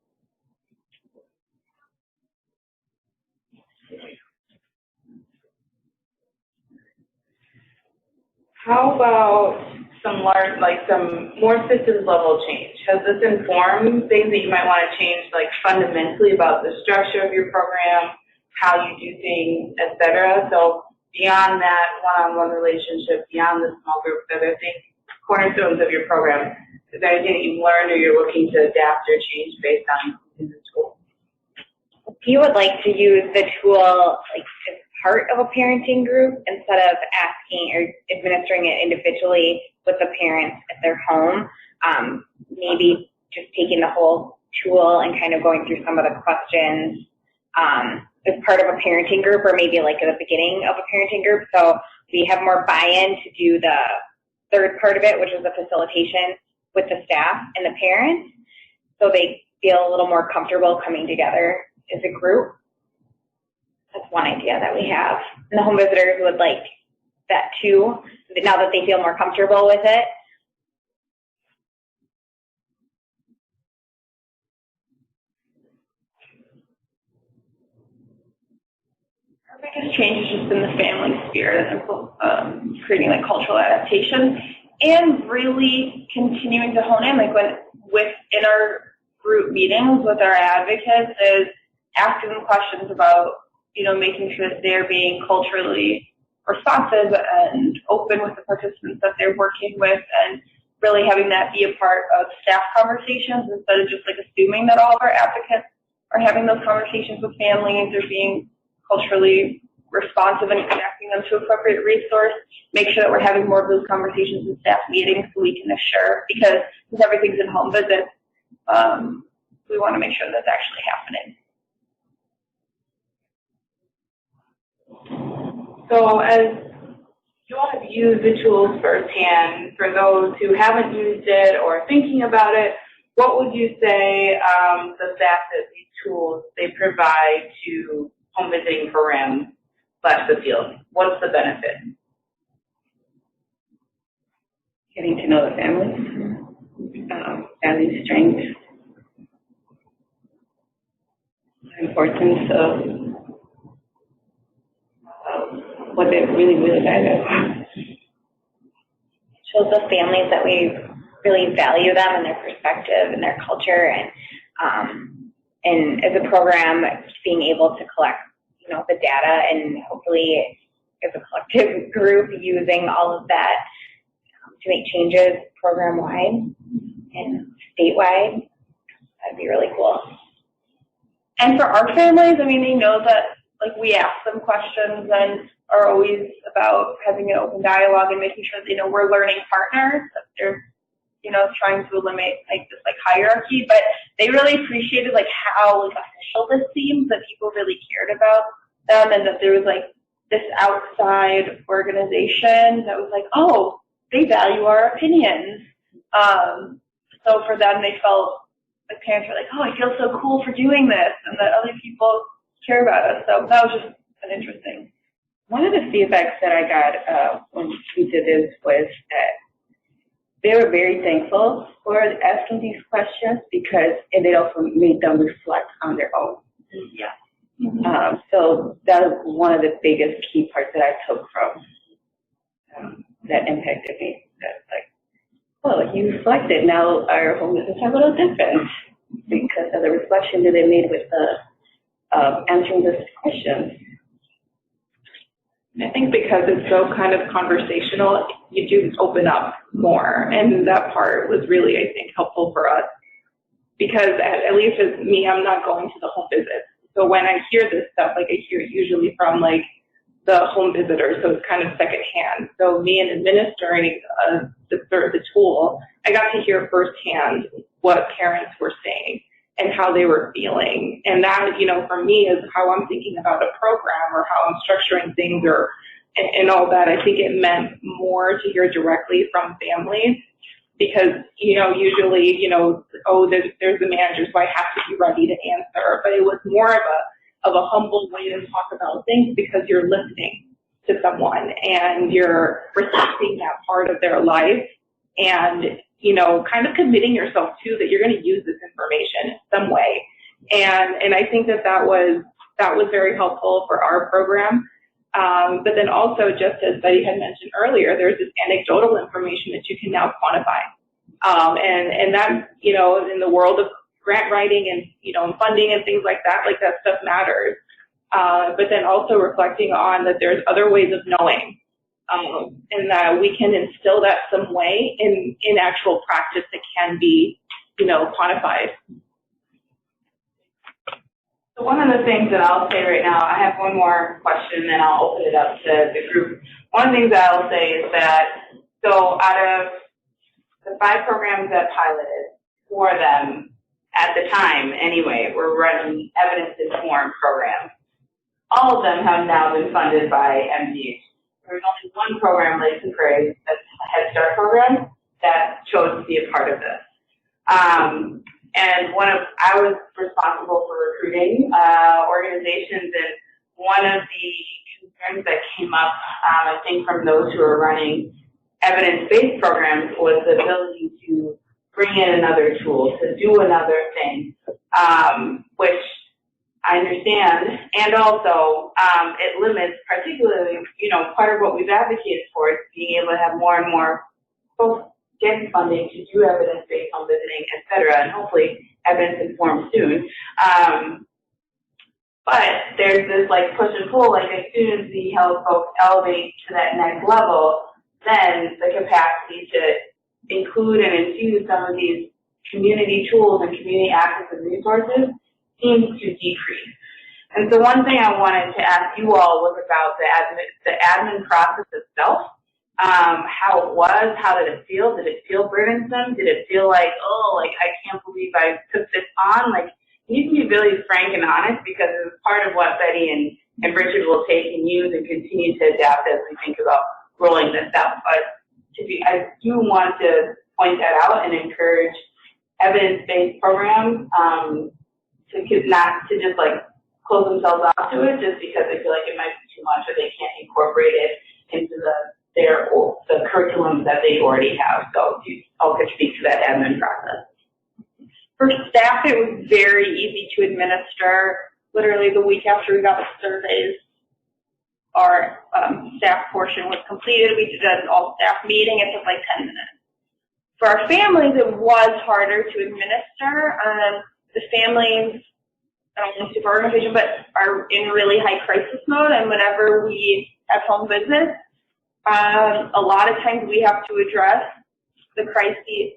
Speaker 2: How about some more systems level change? Has this informed things that you might want to change, like fundamentally about the structure of your program, how you do things, et cetera? So beyond that one-on-one relationship, beyond the small group, other things, cornerstones of your program, is there anything that you've learned or you're looking to adapt or change based on the tool?
Speaker 1: If you would like to use the tool as part of a parenting group instead of asking or administering it individually with the parents at their home, maybe just taking the whole tool and kind of going through some of the questions as part of a parenting group, or maybe like at the beginning of a parenting group. So we have more buy-in to do the third part of it, which is the facilitation with the staff and the parents, so they feel a little more comfortable coming together as a group. That's one idea that we have. And the home visitors would like that too, now that they feel more comfortable with it.
Speaker 6: Our biggest change has just been the family spirit and creating cultural adaptation, and really continuing to hone in, in our group meetings with our advocates, is asking them questions about, making sure that they're being culturally responsive and open with the participants that they're working with, and really having that be a part of staff conversations instead of just assuming that all of our advocates are having those conversations with families or being culturally responsive and connecting them to appropriate resource. Make sure that we're having more of those conversations in staff meetings so we can assure, because since everything's in home visits, we want to make sure that's actually happening.
Speaker 2: So as you all have used the tools firsthand, for those who haven't used it or are thinking about it, what would you say the fact that these tools they provide to home visiting programs / the field? What's the benefit?
Speaker 7: Getting to know the families, family strength, the importance of what they really, really value.
Speaker 1: Shows the families that we've really value them and their perspective and their culture, and as a program, being able to collect, the data and hopefully as a collective group using all of that to make changes program-wide and statewide, that'd be really cool.
Speaker 8: And for our families, they know that, we ask them questions and are always about having an open dialogue and making sure they know we're learning partners, that they're, trying to eliminate, this, hierarchy. But they really appreciated, how, official this seems, that people really cared about them and that there was, this outside organization that was oh, they value our opinions. So for them, they felt, the parents were oh, I feel so cool for doing this, and that other people care about us. So that was just an interesting.
Speaker 7: One of the feedbacks that I got when we did this was that they were very thankful for asking these questions and it also made them reflect on their own.
Speaker 8: Yeah.
Speaker 7: Mm-hmm. So that was one of the biggest key parts that I took from that impacted me. That's you reflected. Now our home business have a little different because of the reflection that they made with the answering this question.
Speaker 8: I think because it's so kind of conversational, you do open up more, and that part was really, I think, helpful for us because at least as me, I'm not going to the home visits. So when I hear this stuff, I hear it usually from the home visitors, so it's kind of secondhand. So me and administering the tool, I got to hear firsthand what parents were saying and how they were feeling. And that, for me is how I'm thinking about a program or how I'm structuring things and all that. I think it meant more to hear directly from families because, usually, oh, there's the manager, so I have to be ready to answer. But it was more of a humble way to talk about things because you're listening to someone and you're respecting that part of their life and, kind of committing yourself to that you're going to use this information in some way. And I think that was very helpful for our program. But then also, just as Betty had mentioned earlier, there's this anecdotal information that you can now quantify. And that, in the world of grant writing and, and funding and things like that stuff matters. But then also reflecting on that there's other ways of knowing, and that we can instill that some way in actual practice that can be, quantified.
Speaker 2: So one of the things that I'll say right now, I have one more question, then I'll open it up to the group. One of the things that I'll say is that, so out of the 5 programs that piloted, 4 of them, at the time anyway, were running evidence-informed programs. All of them have now been funded by MDH. There was only one program, Lakes and Prairies, that's a Head Start program, that chose to be a part of this. And I was responsible for recruiting organizations, and one of the concerns that came up, I think, from those who are running evidence-based programs was the ability to bring in another tool, to do another thing, which I understand, and also it limits, particularly, part of what we've advocated for is being able to have more and more folks get funding to do evidence-based home visiting, et cetera, and hopefully evidence-informed soon. But there's this push and pull, as soon as we help folks elevate to that next level, then the capacity to include and infuse some of these community tools and community access and resources seems to decrease. And so one thing I wanted to ask you all was about the admin process itself, how it was, how did it feel? Did it feel burdensome? Did it feel I can't believe I took this on? You can be really frank and honest because it was part of what Betty and Richard will take and use and continue to adapt as we think about rolling this out. But I do want to point that out and encourage evidence-based programs not to just close themselves off to it just because they feel like it might be too much or they can't incorporate it into the curriculum that they already have. So you all could speak to that admin process.
Speaker 8: For staff, it was very easy to administer. Literally the week after we got the surveys, our staff portion was completed. We did an all-staff meeting. It took 10 minutes.
Speaker 6: For our families, it was harder to administer. The families, I don't want to super organization, but are in really high crisis mode, and whenever we have home visits, a lot of times we have to address the crises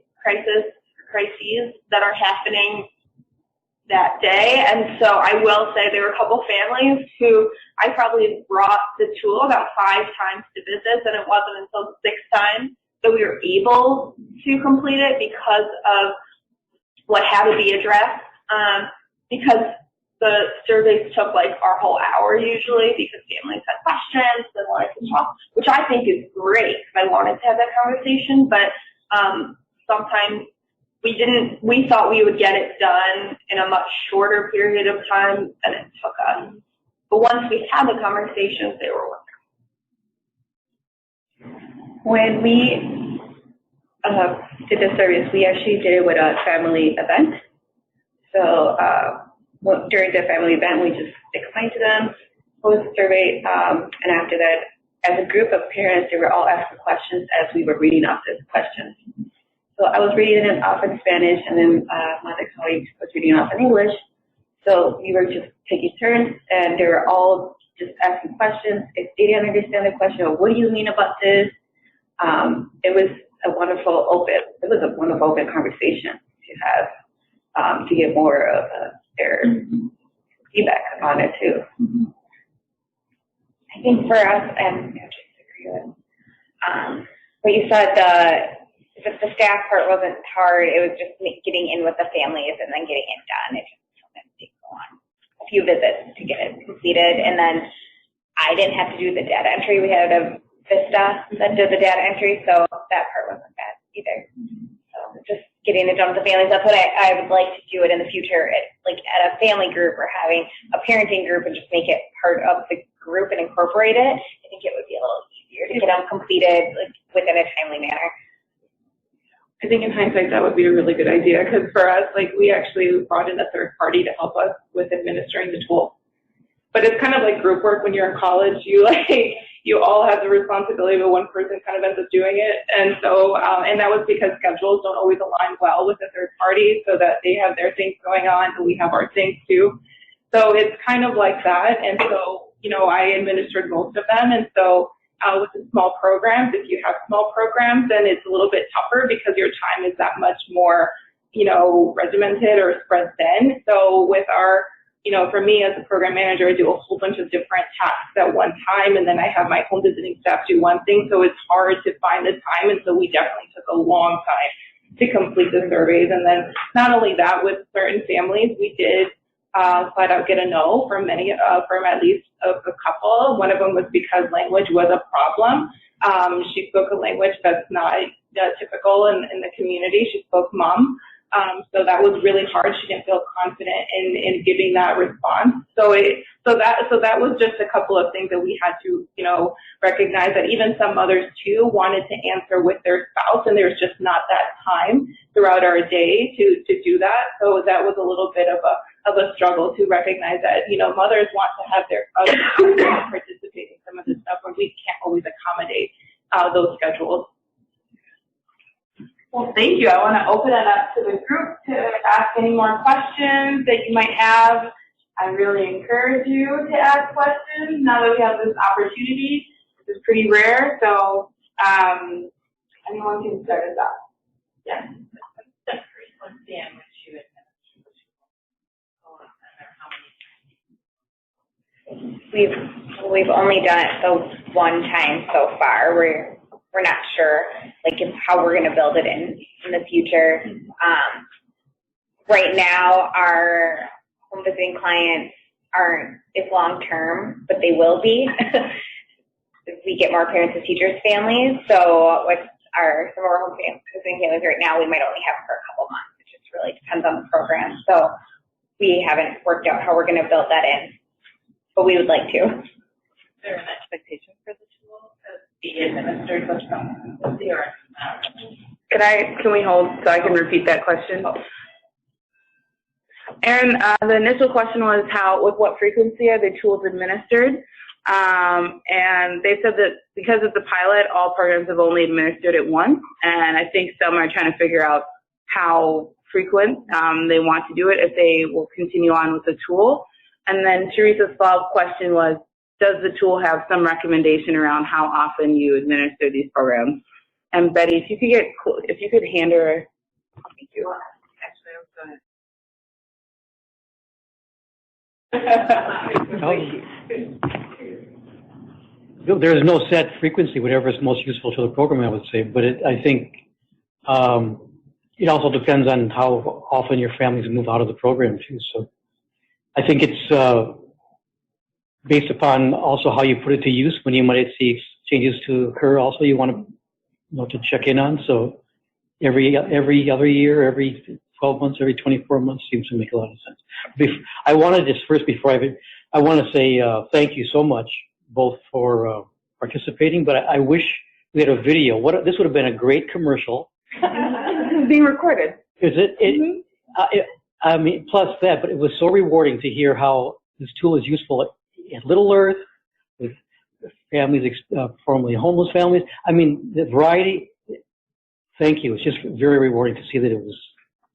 Speaker 6: that are happening that day. And so I will say there were a couple families who I probably brought the tool about 5 times to visits, and it wasn't until the 6th time that we were able to complete it because of what had to be addressed. Because the surveys took like our whole hour usually because families had questions, they wanted to talk, which I think is great because I wanted to have that conversation, but sometimes we thought we would get it done in a much shorter period of time than it took us. But once we had the conversations, they were wonderful.
Speaker 7: When we did the surveys, we actually did it with a family event. So during the family event, we just explained to them what was the survey, and after that, as a group of parents, they were all asking questions as we were reading off those questions. So I was reading it off in Spanish, and then my other colleague was reading off in English. So we were just taking turns, and they were all just asking questions. If they didn't understand the question, or what do you mean about this? It was a wonderful open conversation to have, to get more of their feedback on it too.
Speaker 1: I think for us, and I just agree with what you said, the staff part wasn't hard. It was just getting in with the families and then getting it done. It just sometimes takes a few visits to get it completed, and then I didn't have to do the data entry. We had a Vista that did the data entry, so that part wasn't bad either. So just getting it done with the families. That's what I would like to do it in the future, like at a family group or having a parenting group, and just make it part of the group and incorporate it. I think it would be a little easier to get them completed like within a timely manner.
Speaker 2: I think in hindsight that would be a really good idea, because for us, like, we actually brought in a third party to help us with administering the tool. But it's kind of like group work when you're in college. You all have the responsibility, but one person kind of ends up doing it. And so, and that was because schedules don't always align well with the third party, so that they have their things going on and we have our things too. So it's kind of like that. And so, I administered most of them. And so with the small programs, if you have small programs, then it's a little bit tougher because your time is that much more, regimented or spread thin. So with our, for me as a program manager, I do a whole bunch of different tasks at one time, and then I have my home visiting staff do one thing, so it's hard to find the time, and so we definitely took a long time to complete the surveys. And then not only that, with certain families, we did flat out get a no from at least a couple. One of them was because language was a problem. She spoke a language that's not typical in the community. She spoke Mum. So that was really hard. She didn't feel confident in giving that response. So that was just a couple of things that we had to, recognize that even some mothers too wanted to answer with their spouse, and there's just not that time throughout our day to do that. So that was a little bit of a struggle to recognize that, mothers want to have their other participate in some of this stuff, where we can't always accommodate those schedules.
Speaker 8: Well, thank you. I want to open it up to the group to ask any more questions that you might have. I really encourage you to ask questions now that we have this opportunity. This is pretty rare, so anyone can start us off. Yes.
Speaker 9: What's the frequency in which you administer?
Speaker 1: We've only done it the one time so far. We're not sure how we're going to build it in the future. Right now, our home visiting clients aren't as long term, but they will be. We get more parents and teachers families. So with some of our home visiting families right now, we might only have them for a couple months. It just really depends on the program. So we haven't worked out how we're going to build that in, but we would like to.
Speaker 9: Is there an expectation for the tool to be administered with consistency, or
Speaker 2: Can we hold so I can repeat that question? And the initial question was with what frequency are the tools administered? And they said that because it's a pilot, all programs have only administered it once, and I think some are trying to figure out how frequent they want to do it, if they will continue on with the tool. And then Teresa's follow-up question was, does the tool have some recommendation around how often you administer these programs? And Betty, if you could hand her, thank you.
Speaker 3: There's no set frequency, whatever is most useful to the program, I would say. But I think it also depends on how often your families move out of the program, too. So I think it's based upon also how you put it to use. When you might see changes to occur, also you want to check in on. So every other year, every 12 months, every 24 months seems to make a lot of sense. I want to just first, before I want to say thank you so much, both for participating, but I wish we had a video. This would have been a great commercial.
Speaker 2: This is being recorded.
Speaker 3: Is it? I mean, plus that, but it was so rewarding to hear how this tool is useful at Little Earth, with families, formerly homeless families. I mean, the variety. Thank you. It's just very rewarding to see that it was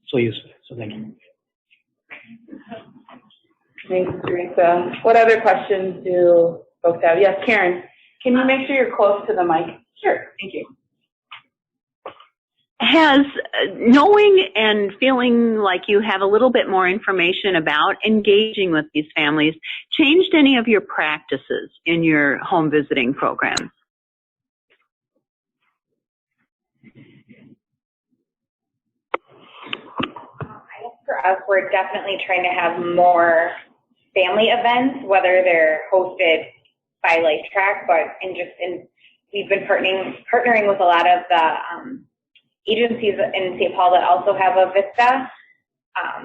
Speaker 3: so useful. So thank you.
Speaker 2: Thanks, Teresa. What other questions do folks have? Yes, Karen, can you make sure you're close to the mic? Sure, thank you.
Speaker 10: Has knowing and feeling like you have a little bit more information about engaging with these families changed any of your practices in your home visiting program?
Speaker 1: For us, we're definitely trying to have more family events, whether they're hosted by LifeTrack, we've been partnering with a lot of the agencies in St. Paul that also have a VISTA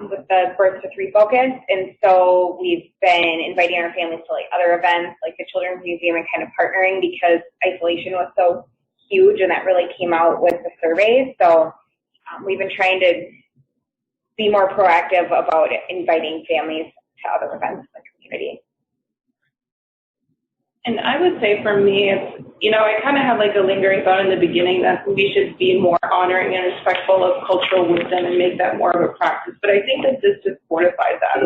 Speaker 1: with the Birth to 3 focus, and so we've been inviting our families to other events like the Children's Museum and kind of partnering because isolation was so huge, and that really came out with the survey. So we've been trying to be more proactive about inviting families to other events in the community.
Speaker 8: And I would say for me, it's, I kind of had a lingering thought in the beginning that we should be more honoring and respectful of cultural wisdom and make that more of a practice. But I think that this just fortifies that.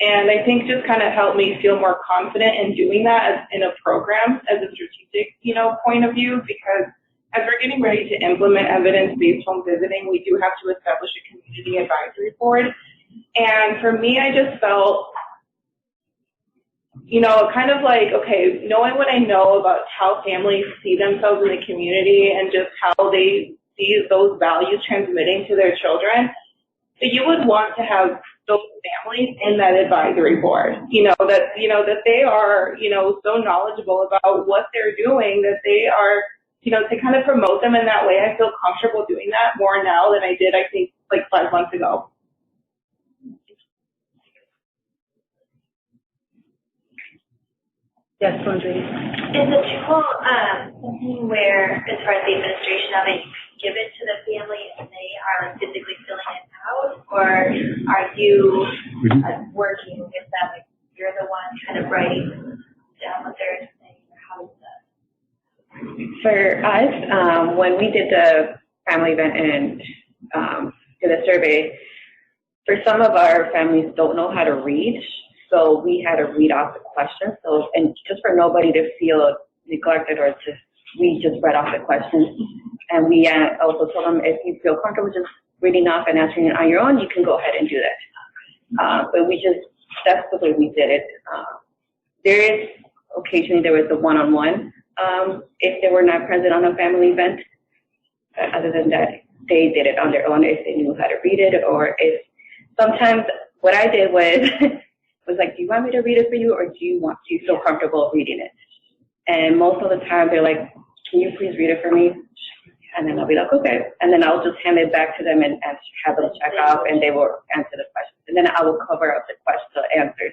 Speaker 8: And I think just kind of helped me feel more confident in doing that in a program as a strategic, point of view, because as we're getting ready to implement evidence-based home visiting, we do have to establish a community advisory board. And for me, I just felt, kind of okay, knowing what I know about how families see themselves in the community and just how they see those values transmitting to their children, that you would want to have those families in that advisory board, that they are, so knowledgeable about what they're doing, that they are, to kind of promote them in that way. I feel comfortable doing that more now than I did, I think, 5 months ago. Yes, Lindsay.
Speaker 11: Is the tool something where, as far as the administration of it, you give it to the family and they are physically filling it out, or are you working with them? You're the one kind of writing down what they're saying, or how is that?
Speaker 7: For us, when we did the family event and did a survey, for some of our families don't know how to read, so we had to read off the questions. So, and just for nobody to feel neglected we just read off the questions. And we also told them, if you feel comfortable just reading off and answering it on your own, you can go ahead and do that. But that's the way we did it. Occasionally there was the one-on-one, if they were not present on a family event. Other than that, they did it on their own if they knew how to read it, or if sometimes what I did was do you want me to read it for you, or do you feel comfortable reading it? And most of the time they're like, can you please read it for me? And then I'll be like, okay. And then I'll just hand it back to them and have them check off, and they will answer the questions. And then I will cover up the answers.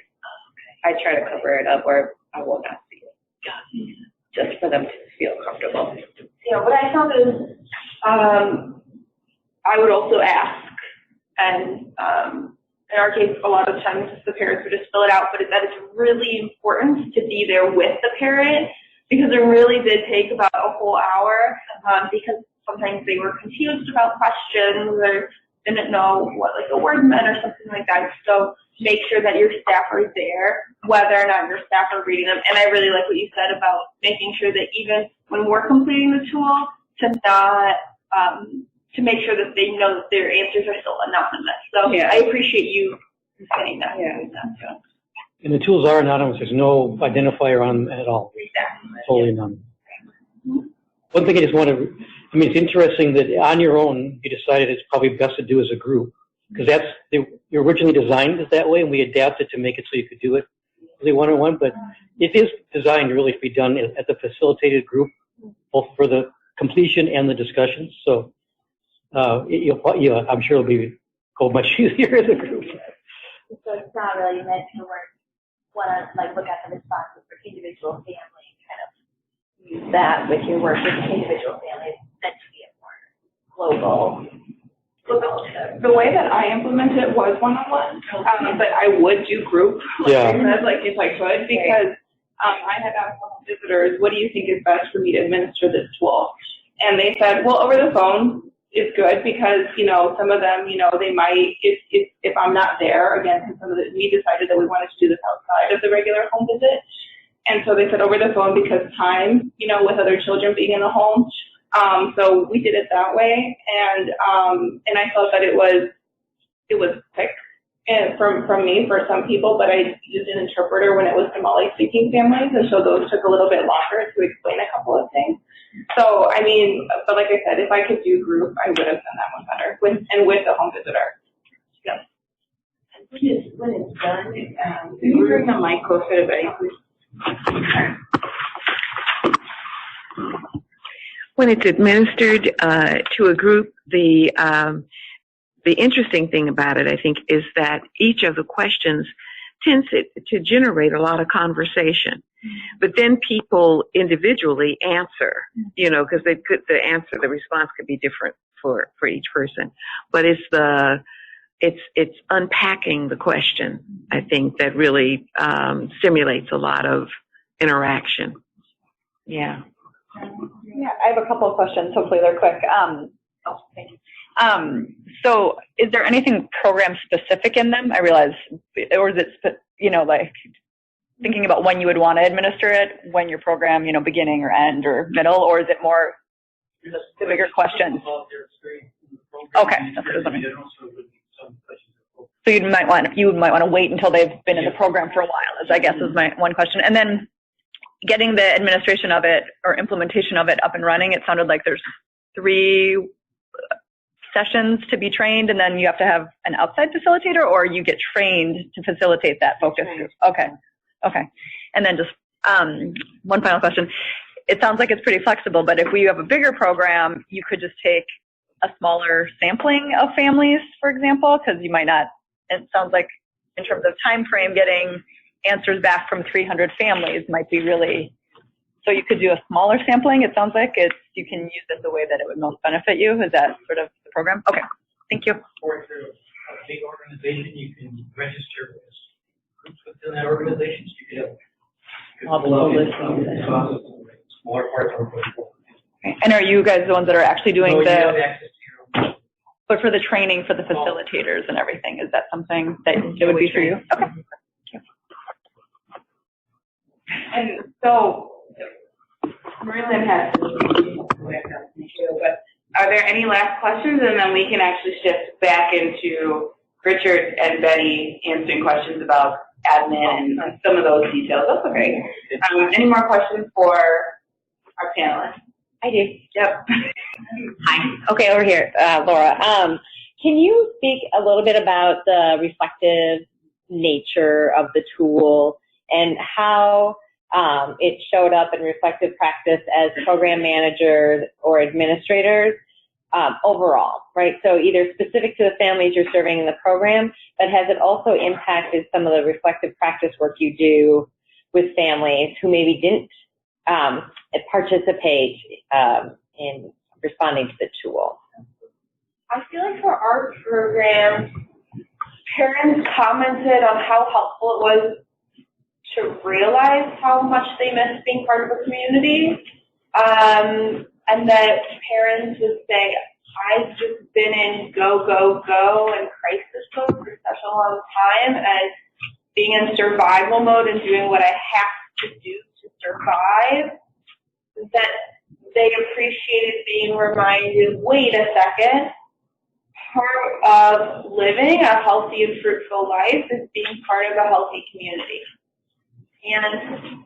Speaker 7: I try to cover it up, or I will not see it, just for them to feel comfortable.
Speaker 6: What I found is I would also ask, and in our case, a lot of times the parents would just fill it out, but that it's really important to be there with the parent, because it really did take about a whole hour, because sometimes they were confused about questions or didn't know what like a word meant or something like that. So make sure that your staff are there, whether or not your staff are reading them. And I really like what you said about making sure that even when we're completing the tool, to not to make sure that they know that their answers are still anonymous. So yeah. I appreciate you saying that. Yeah.
Speaker 3: And the tools are anonymous. There's no identifier on them at all.
Speaker 6: Exactly.
Speaker 3: Totally anonymous. One thing I just want to, it's interesting that on your own, you decided it's probably best to do as a group, because they originally designed it that way, and we adapted to make it so you could do it really one-on-one, but it is designed really to be done at the facilitated group, both for the completion and the discussions. So I'm sure it'll go much easier as a group.
Speaker 11: So it's not really meant to look at the responses for individual families, kind of use that with your work with individual families, meant to be a more global.
Speaker 8: The way that I implemented it was one-on-one, but I would do group, if I could, because I had asked some visitors, what do you think is best for me to administer this tool? And they said, well, over the phone is good, because, some of them, they might, if I'm not there, again, we decided that we wanted to do this outside of the regular home visit. And so they said over the phone, because time, with other children being in the home. So we did it that way, and I felt that it was quick from me for some people, but I used an interpreter when it was Somali-speaking families, and so those took a little bit longer to explain a couple of things. So but like I said, if I could do group, I would have done that one better with the home visitor. Yes.
Speaker 9: When it's done, can you bring the mic closer to Betty, please?
Speaker 4: When it's administered to a group, the interesting thing about it, I think, is that each of the questions tends to generate a lot of conversation. But then people individually answer, because the response could be different for each person. But it's unpacking the question, I think, that really stimulates a lot of interaction. Yeah.
Speaker 12: Yeah, I have a couple of questions. Hopefully they're quick. Thank you. So is there anything program specific in them? I realize, or is it, thinking about when you would want to administer it, when your program, beginning or end or middle, or is it more the bigger questions? Okay. That's what I was wondering. So you might want to wait until they've been in the program for a while, I guess is my one question. And then getting the administration of it or implementation of it up and running, it sounded like there's 3 sessions to be trained, and then you have to have an outside facilitator, or you get trained to facilitate that focus group. Okay. And then just one final question. It sounds like it's pretty flexible, but if we have a bigger program, you could just take a smaller sampling of families, for example, because you might not, it sounds like in terms of time frame, getting answers back from 300 families might be really, so you could do a smaller sampling. It sounds like you can use it the way that it would most benefit you. Is that sort of the program? Okay, thank you.
Speaker 3: Or if you're a big organization, you can register as groups within that organization. So you could have smaller parts of it.
Speaker 12: Okay. And are you guys the ones that are actually doing
Speaker 3: you have access to your own.
Speaker 12: But for the training for the facilitators and everything, is that something that it would be for you? Okay.
Speaker 2: And so, Marilyn has but are there any last questions? And then we can actually shift back into Richard and Betty answering questions about admin and some of those details. That's okay. Any more questions for our panelists?
Speaker 1: I do.
Speaker 2: Yep.
Speaker 1: Hi. Okay, over here, Laura. Can you speak a little bit about the reflective nature of the tool and how it showed up in reflective practice as program managers or administrators overall, right? So either specific to the families you're serving in the program, but has it also impacted some of the reflective practice work you do with families who maybe didn't participate in responding to the tool?
Speaker 6: I feel like for our program, parents commented on how helpful it was to realize how much they missed being part of a community. And that parents would say, I've just been in go, go, go and crisis mode for such a long time, and being in survival mode and doing what I have to do to survive, that they appreciated being reminded, wait a second, part of living a healthy and fruitful life is being part of a healthy community. And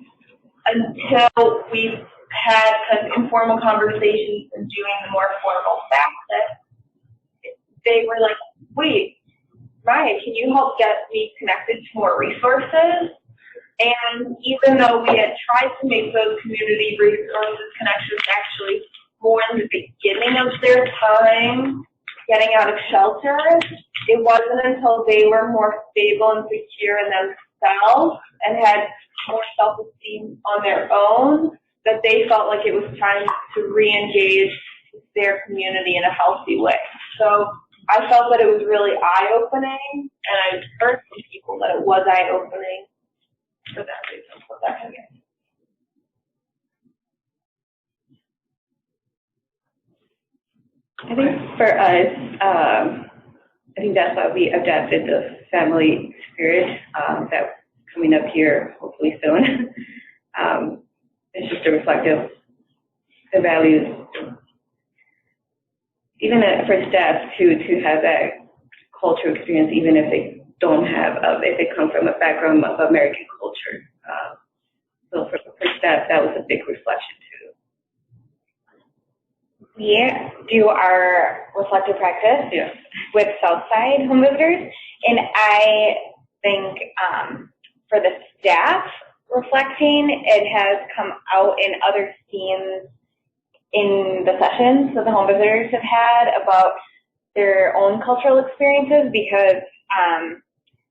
Speaker 6: until we've had kind of informal conversations and doing the more formal FaCET, they were like, wait, Ryan, can you help get me connected to more resources? And even though we had tried to make those community resources connections actually more in the beginning of their time getting out of shelter, it wasn't until they were more stable and secure in themselves and had more self-esteem on their own that they felt like it was time to re-engage their community in a healthy way. So I felt that it was really eye-opening, and I heard from people that it was eye-opening for that reason. So that's okay.
Speaker 7: I think for us, I think that's why we adapted the family spirit that's coming up here hopefully soon. It's just a reflective of the values, even for staff to have that cultural experience, even if they don't have, if they come from a background of American culture. So for staff, that was a big reflection too.
Speaker 1: We do our reflective practice with Southside home visitors, and I think for the staff reflecting, it has come out in other themes in the sessions that the home visitors have had about their own cultural experiences, because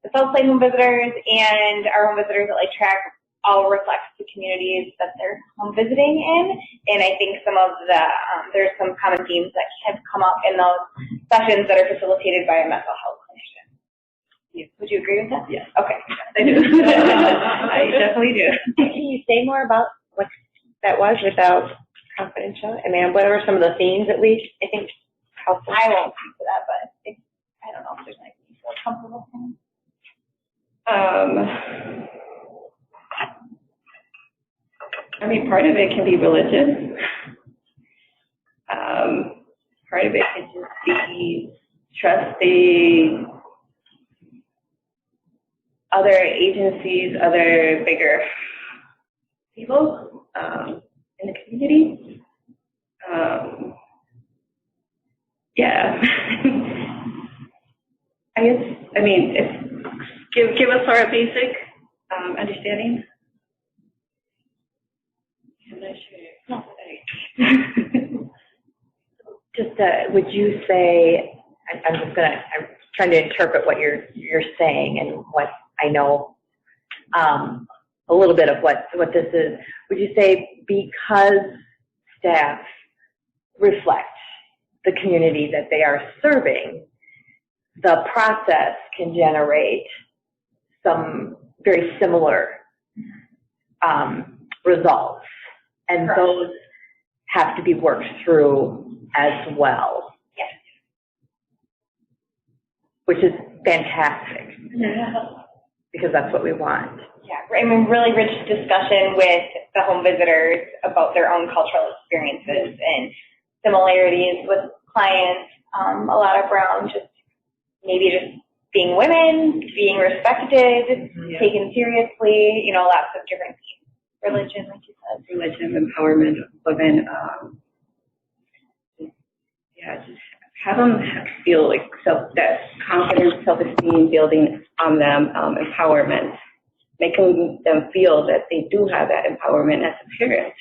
Speaker 1: the Southside home visitors and our home visitors at Lake Track all reflect the communities that they're home visiting in, and I think some of the there's some common themes that have come up in those sessions that are facilitated by a mental health clinician. Would you agree with that? Yes. Okay.
Speaker 7: I do. I definitely do.
Speaker 1: Can you say more about what that was without confidential? I mean, what are some of the themes at least? I think helpful. I won't speak to that, but I don't know if there's anything you feel comfortable saying.
Speaker 7: I mean, part of it can be religion. Part of it can just be trusting other agencies, other bigger people in the community. Yeah. I mean, it's give us our basic understanding. I'm not sure.
Speaker 1: Just would you say? I'm trying to interpret what you're saying and what I know a little bit of what this is. Would you say because staff reflect the community that they are serving, the process can generate some very similar results, and
Speaker 6: Correct.
Speaker 1: Those have to be worked through as well?
Speaker 6: Yes.
Speaker 1: Which is fantastic. Because that's what we want.
Speaker 13: Yeah, I mean, really rich discussion with the home visitors about their own cultural experiences and similarities with clients, a lot around just maybe just being women, being respected, taken seriously, lots of different themes. Religion, like you said.
Speaker 7: Religion, empowerment of women. Just have them feel like that confidence, self-esteem building on them, empowerment, making them feel that they do have that empowerment as a parent.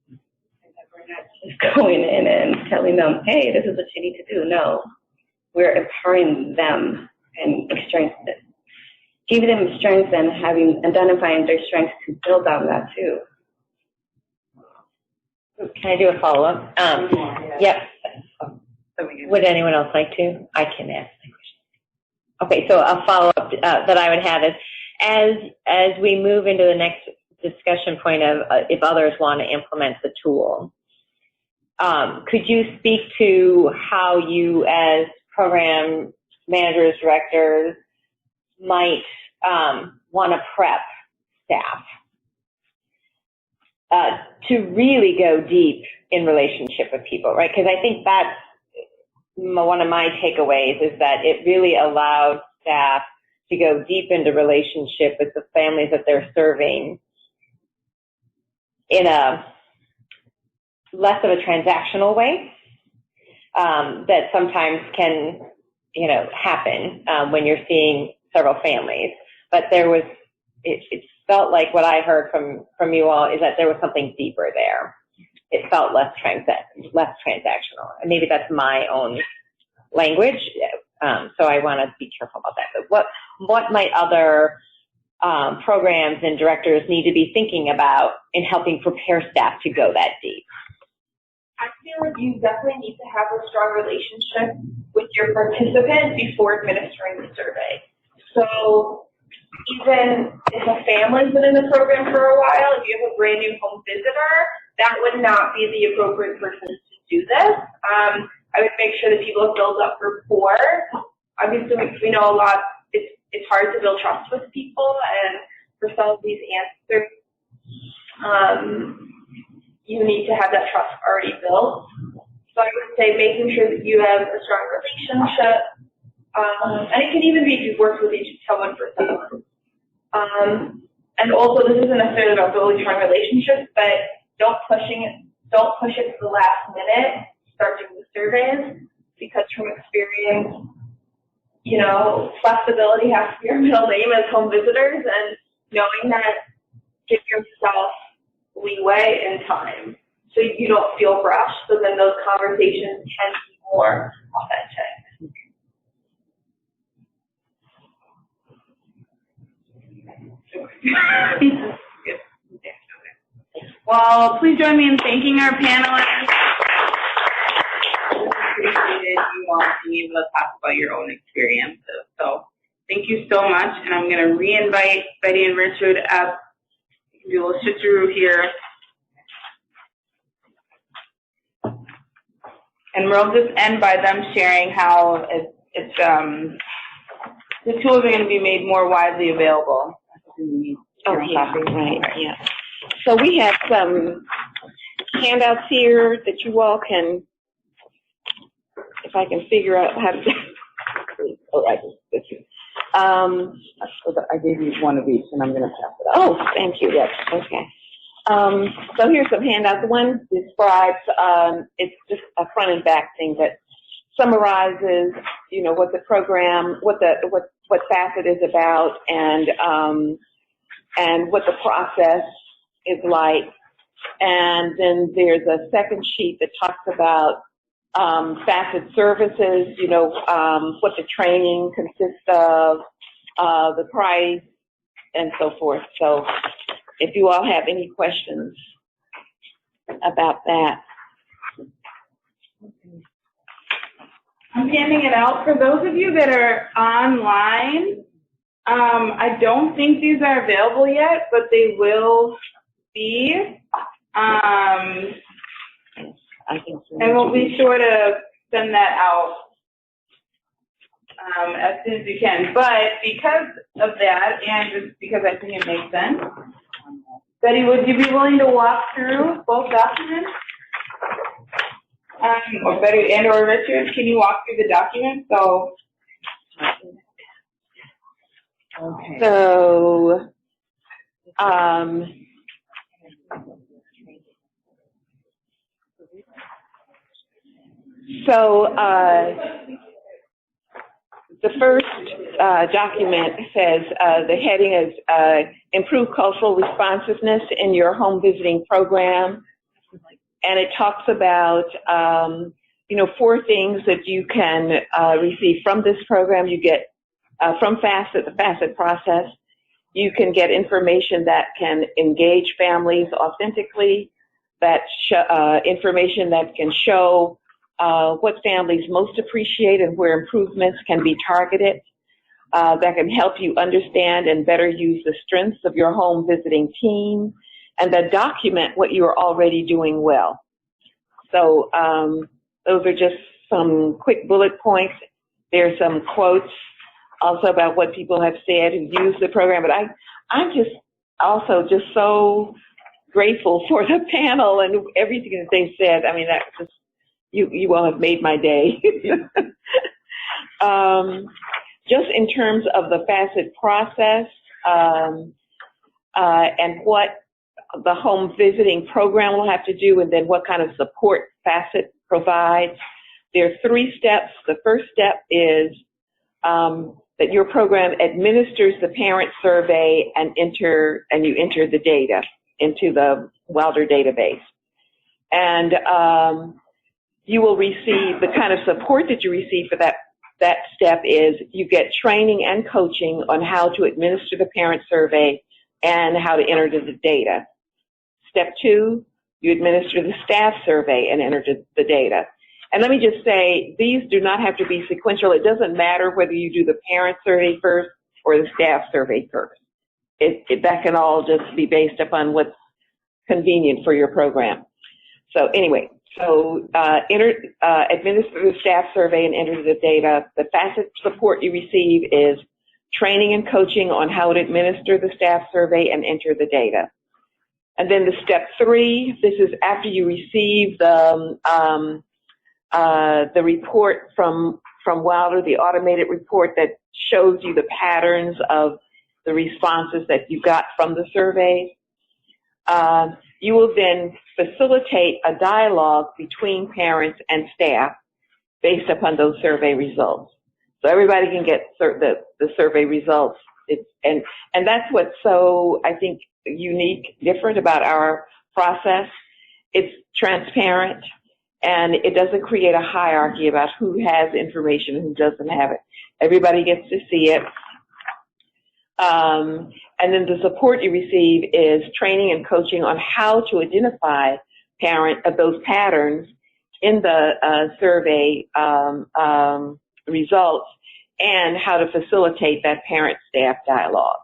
Speaker 7: And that we're not just going in and telling them, hey, this is what you need to do. No, we're empowering them and giving them strengths and identifying their strengths to build on that too.
Speaker 1: Can I do a follow-up? Yep. Would anyone else like to? I can ask the question. Okay, so a follow-up that I would have is, as we move into the next discussion point of if others want to implement the tool, could you speak to how you as program managers, directors, might want to prep staff to really go deep in relationship with people, right? Because I think that's one of my takeaways, is that it really allows staff to go deep into relationship with the families that they're serving in a less of a transactional way that sometimes can, happen when you're seeing several families. But it felt like what I heard from you all is that there was something deeper there. It felt less transactional. And maybe that's my own language, so I want to be careful about that. But what might other programs and directors need to be thinking about in helping prepare staff to go that deep?
Speaker 6: I feel like you definitely need to have a strong relationship with your participant before administering the survey. So even if a family's been in the program for a while, if you have a brand new home visitor, that would not be the appropriate person to do this. I would make sure that people have built up rapport. Obviously, we know a lot, it's hard to build trust with people, and for some of these answers, you need to have that trust already built. So I would say making sure that you have a strong relationship, and it can even be if you've worked with someone for someone. And also, this isn't necessarily about building strong relationships, but don't push it to the last minute, start doing the surveys, because from experience, flexibility has to be our middle name as home visitors, and knowing that, give yourself leeway and time so you don't feel rushed, so then those conversations can be more authentic.
Speaker 2: Well, please join me in thanking our panelists. Appreciated you all being able to talk about your own experiences. So thank you so much, and I'm going to re-invite Betty and Richard up. Do a little switcheroo here. And we'll just end by them sharing how the tools are going to be made more widely available.
Speaker 4: Right, yeah. So we have some handouts here that you all can, if I can figure out how to, I gave you one of each, and I'm going to pass it out. Oh, thank you. Yes, okay. So here's some handouts. One describes, it's just a front and back thing that summarizes, what the program, what FaCET is about, and what the process is like. And then there's a second sheet that talks about FaCET services, what the training consists of, the price, and so forth. So if you all have any questions about that.
Speaker 2: I'm handing it out. For those of you that are online, I don't think these are available yet, but they will be. And we'll be sure to send that out as soon as we can. But because of that, and just because I think it makes sense, Betty, would you be willing to walk through both documents? Or Betty or Richard, can you walk through the documents?
Speaker 4: Okay. So, the first document says the heading is Improve Cultural Responsiveness in Your Home Visiting Program. And it talks about, 4 things that you can receive from this program. You get from FaCET, the FaCET process. You can get information that can engage families authentically, information that can show what families most appreciate and where improvements can be targeted. that can help you understand and better use the strengths of your home visiting team, and that document what you are already doing well. So those are just some quick bullet points. There's some quotes also about what people have said who use the program, but I'm just also just so grateful for the panel and everything that they said. I mean, that just, you all have made my day. Just in terms of the FaCET process and what the home visiting program will have to do, and then what kind of support FaCET provides, there are 3 steps. The first step is that your program administers the parent survey and you enter the data into the Wilder database. And you will receive the kind of support that you receive for that step is you get training and coaching on how to administer the parent survey and how to enter the data. Step 2, you administer the staff survey and enter the data. And let me just say, these do not have to be sequential. It doesn't matter whether you do the parent survey first or the staff survey first. That can all just be based upon what's convenient for your program. So anyway, administer the staff survey and enter the data. The FaCET support you receive is training and coaching on how to administer the staff survey and enter the data. And then the step 3, this is after you receive the report from Wilder, the automated report that shows you the patterns of the responses that you got from the surveys. You will then facilitate a dialogue between parents and staff based upon those survey results. So everybody can get the survey results. And that's what's so, I think, unique, different about our process. It's transparent, and it doesn't create a hierarchy about who has information and who doesn't have it. Everybody gets to see it. And then the support you receive is training and coaching on how to identify those patterns in the survey results and how to facilitate that parent-staff dialogue.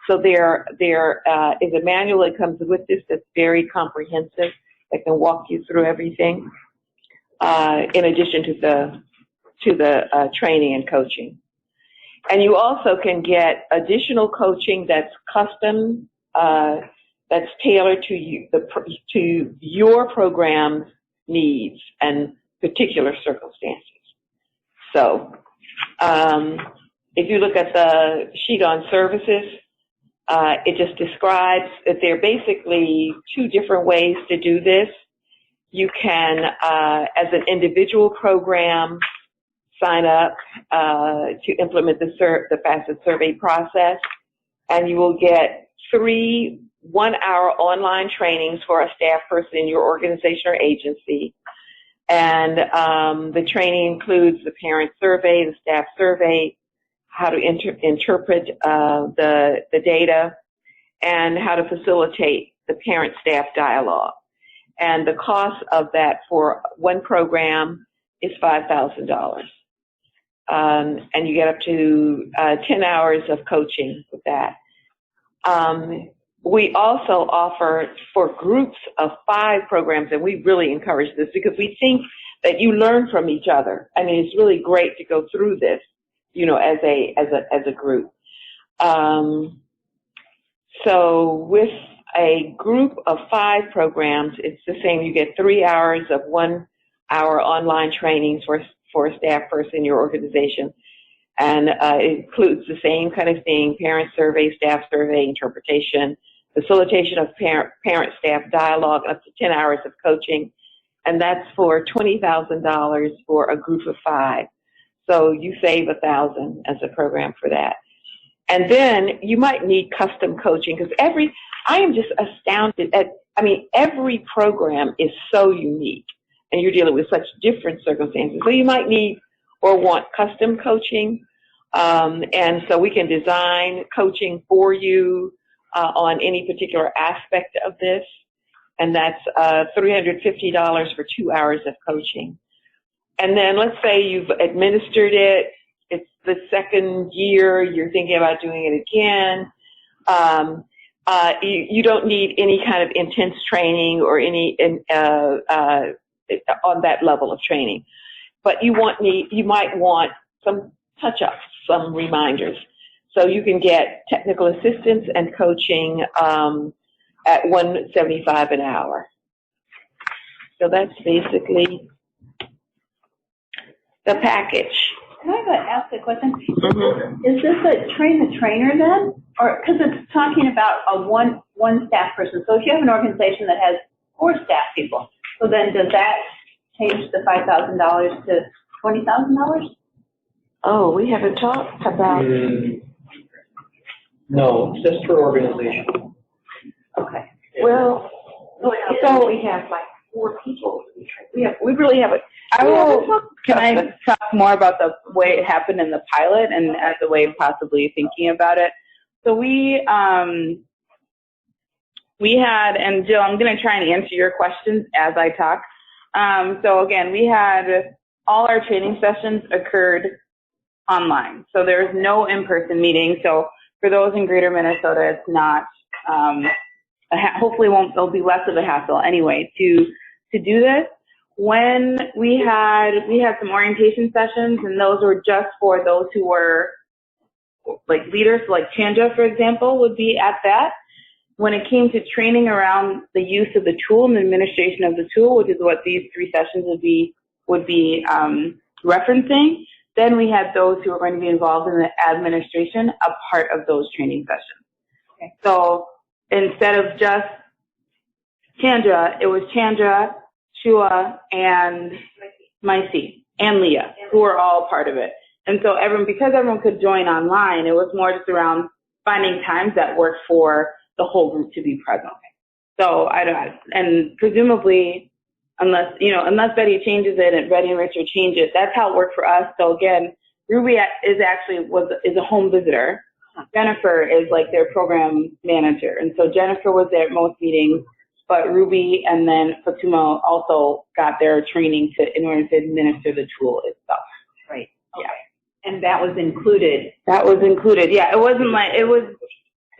Speaker 4: So there is a manual that comes with this that's very comprehensive that can walk you through everything, in addition to the training and coaching. And you also can get additional coaching that's custom, that's tailored to your program's needs and particular circumstances. So if you look at the sheet on services, it just describes that there are basically 2 different ways to do this. You can, as an individual program, sign up to implement the FaCET survey process, and you will get 3 one-hour online trainings for a staff person in your organization or agency. And the training includes the parent survey, the staff survey, how to interpret the data, and how to facilitate the parent-staff dialogue. And the cost of that for one program is $5,000. And you get up to 10 hours of coaching with that. We also offer for groups of 5 programs, and we really encourage this because we think that you learn from each other. I mean, it's really great to go through this, as a group. So with a group of 5 programs, it's the same. You get 3 hours of 1-hour online trainings for a staff person in your organization. And it includes the same kind of thing: parent survey, staff survey, interpretation, facilitation of parent-staff dialogue, up to 10 hours of coaching. And that's for $20,000 for a group of 5. So you save $1,000 as a program for that. And then you might need custom coaching because I am just astounded every program is so unique and you're dealing with such different circumstances. So you might need or want custom coaching. And so we can design coaching for you on any particular aspect of this. And that's $350 for 2 hours of coaching. And then let's say you've administered it, it's the second year, you're thinking about doing it again. You don't need any kind of intense training or any on that level of training, but you might want some touch-ups, some reminders. So you can get technical assistance and coaching at $175 an hour. So that's basically the package.
Speaker 5: Can I ask a question? Mm-hmm. Is this a train the trainer then? Or, because it's talking about a one staff person. So if you have an organization that has 4 staff people, so then does that change the $5,000 to $20,000?
Speaker 4: Oh, we haven't talked about.
Speaker 3: No, it's just for organization.
Speaker 4: Okay. Well, so we have like 4 people. We really have a.
Speaker 2: Can I talk more about the way it happened in the pilot and as a way of possibly thinking about it? So we had, and Jill, I'm going to try and answer your questions as I talk. So again, we had all our training sessions occurred online. So there's no in-person meeting. So for those in Greater Minnesota, it's not, hopefully there'll be less of a hassle anyway to do this. When we had some orientation sessions, and those were just for those who were like leaders, like Chanja, for example, would be at that. When it came to training around the use of the tool and the administration of the tool, which is what these 3 sessions would be referencing, then we had those who were going to be involved in the administration, a part of those training sessions. Okay. So instead of just Chanja, it was Chanja, Shua, and Maisi, and Leah, who were all part of it. And so because everyone could join online, it was more just around finding times that worked for the whole group to be present. So and presumably, unless Betty changes it and Betty and Richard change it, that's how it worked for us. So again, Ruby is a home visitor. Jennifer is like their program manager, and so Jennifer was there at most meetings, but Ruby and then Fatuma also got their training in order to administer the tool itself.
Speaker 5: Right. Okay. Yeah. And that was included.
Speaker 2: That was included. Yeah. It wasn't like they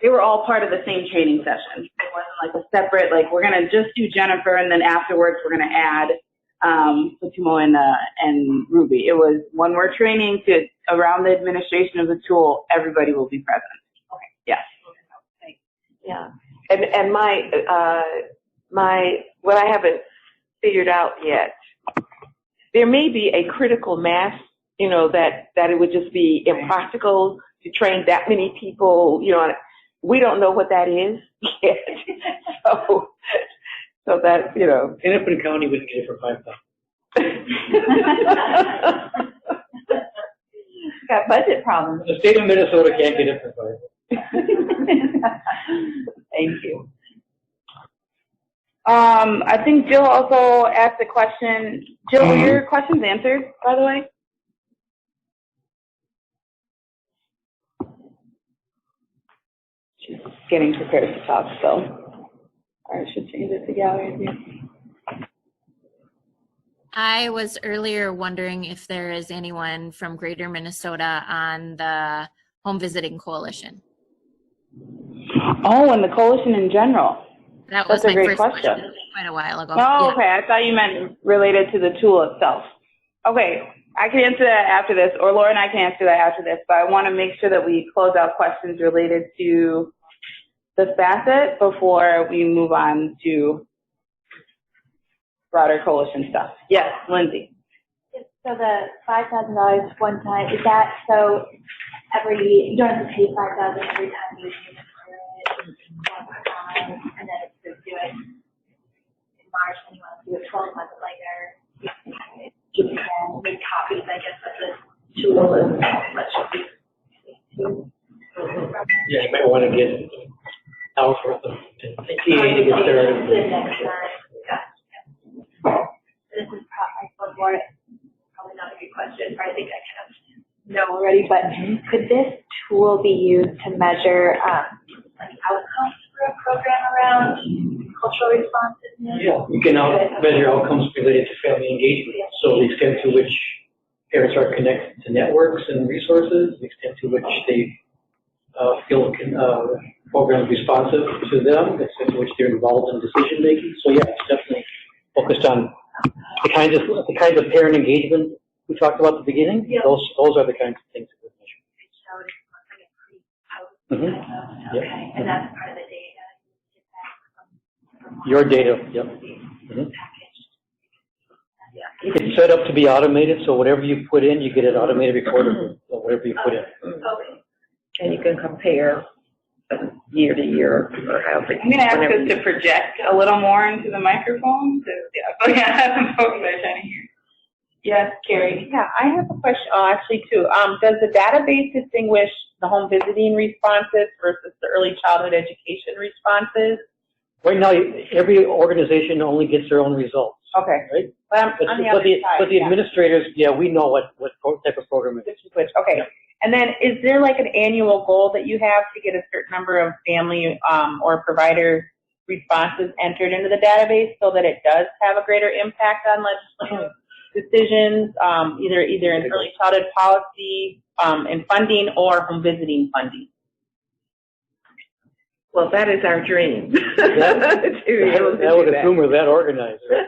Speaker 2: were all part of the same training session. It wasn't like a separate, like we're going to just do Jennifer and then afterwards we're going to add Fatuma and Ruby. It was when we're training around the administration of the tool, everybody will be present. Okay. Yes.
Speaker 4: Yeah. And what I haven't figured out yet, there may be a critical mass, that it would just be impractical to train that many people, we don't know what that is yet. So that,
Speaker 3: Hennepin County would get it for $5,000.
Speaker 5: Got budget problems.
Speaker 3: The state of Minnesota can't get it for $5,000.
Speaker 5: Thank you.
Speaker 2: I think Jill also asked a question. Jill, were your questions answered, by the way? She's getting prepared to talk, so I should change it to gallery.
Speaker 14: I was earlier wondering if there is anyone from Greater Minnesota on the Home Visiting Coalition.
Speaker 2: Oh, and the coalition in general.
Speaker 14: That's my
Speaker 2: a great
Speaker 14: first question quite a while ago.
Speaker 2: Oh,
Speaker 14: yeah.
Speaker 2: Okay. I thought you meant related to the tool itself. Okay. I can answer that after this, or Laura and I can answer that after this, but I want to make sure that we close out questions related to the FaCET before we move on to broader coalition stuff. Yes, Lindsay.
Speaker 11: So the $5,000 one time, is that so you don't have to pay $5,000 every time you use it, one time, and then it's just do it in March, and you want to do it 12 months later, you can make copies, I guess, of the tool and let you
Speaker 3: Yeah, you might want to get hours worth of PTA to get started.
Speaker 11: The next time. This is probably not a good question, or I think I kind of know already, but could this tool be used to measure outcomes for a program around cultural responsiveness?
Speaker 3: Yeah, you can measure outcomes related to family engagement. So the extent to which parents are connected to networks and resources, the extent to which they feel programs responsive to them, the extent to which they're involved in decision making. So yeah, it's definitely focused on the kinds of parent engagement we talked about at the beginning. Yeah. Those are the kinds of things that we're measuring.
Speaker 11: Okay, yep. And that's part of the data.
Speaker 3: Your data, yep. It's set up to be automated, so whatever you put in, you get it automated recorded, or whatever you put in.
Speaker 11: Okay.
Speaker 4: And you can compare year to year or however.
Speaker 2: I'm going to ask us to project a little more into the microphone. So yeah, folks are trying to hear. Yes, Carrie.
Speaker 9: Yeah, I have a question, actually two. Does the database distinguish the home visiting responses versus the early childhood education responses?
Speaker 3: Right now, every organization only gets their own results.
Speaker 9: Okay.
Speaker 3: Right?
Speaker 9: But
Speaker 3: the administrators, yeah, we know what type of program it is.
Speaker 9: Okay. Yeah. And then is there like an annual goal that you have to get a certain number of family or provider responses entered into the database so that it does have a greater impact on legislative decisions, either in early childhood policy and funding or home visiting funding?
Speaker 4: Well, that is our dream.
Speaker 3: I would assume we're that organized. Right?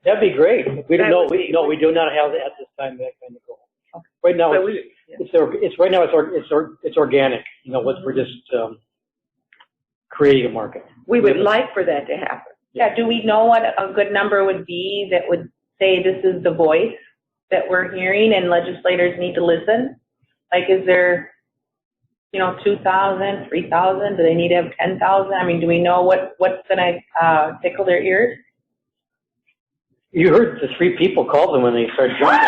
Speaker 3: That'd be great. We don't know. We do not have at this time that kind of goal. Okay. Right now, it's organic. You know, we're just creating a market.
Speaker 4: We would like for that to happen.
Speaker 9: Yeah. Do we know what a good number would be that would say this is the voice that we're hearing and legislators need to listen? Like, is there, 2,000, 3,000? Do they need to have 10,000? I mean, do we know what's going to tickle their ears?
Speaker 3: You heard the 3 people call them when they started jumping.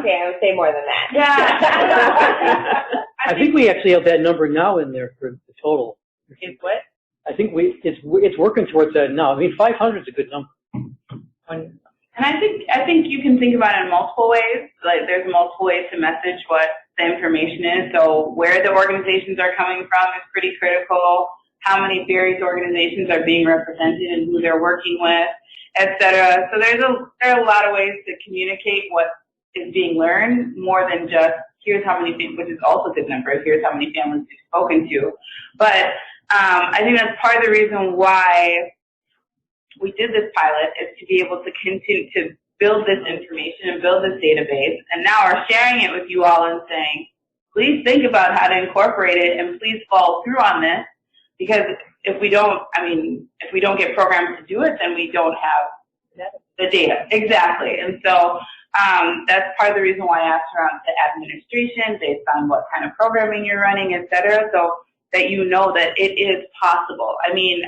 Speaker 1: Okay, I would say more than that.
Speaker 9: Yeah.
Speaker 3: I think we actually have that number now in there for the total.
Speaker 9: Is what?
Speaker 3: I think it's working towards that now. I mean, 500 is a good number.
Speaker 2: And I think you can think about it in multiple ways. Like, there's multiple ways to message what the information is. So where the organizations are coming from is pretty critical. How many various organizations are being represented and who they're working with, et cetera. So there are a lot of ways to communicate what is being learned, more than just here's how many people, which is also a good number, here's how many families you've spoken to. But I think that's part of the reason why we did this pilot, is to be able to continue to build this information and build this database, and now we're sharing it with you all and saying, please think about how to incorporate it and please follow through on this, because if we don't get programs to do it, then we don't have the data. Exactly. And so that's part of the reason why I asked around the administration based on what kind of programming you're running, et cetera, so that you know that it is possible. I mean,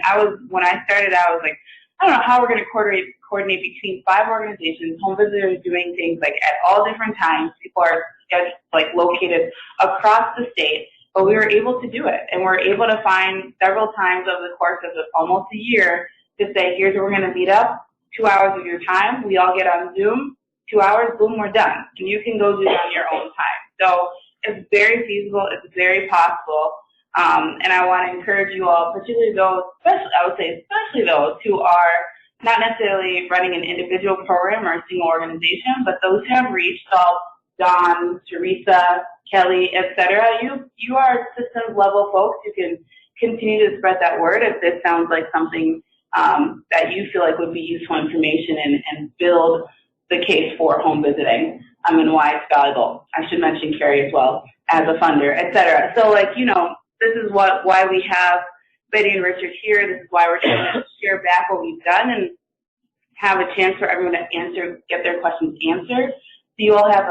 Speaker 2: when I started, I was like, I don't know how we're going to coordinate between 5 organizations, home visitors doing things like at all different times. People are located across the state, but we were able to do it. And we're able to find several times over the course of almost a year to say, here's where we're going to meet up, 2 hours of your time. We all get on Zoom, 2 hours, boom, we're done. And you can go do it on your own time. So it's very feasible. It's very possible. And I want to encourage you all, particularly those, especially those who are not necessarily running an individual program or a single organization, but those who have reached out, Dawn, Teresa, Kelly, et cetera. You are systems level folks. You can continue to spread that word if this sounds like something that you feel like would be useful information and build the case for home visiting and why it's valuable. I should mention Carrie as well as a funder, et cetera. So this is why we have Betty and Richard here. This is why we're trying to share back what we've done and have a chance for everyone to get their questions answered. So you all have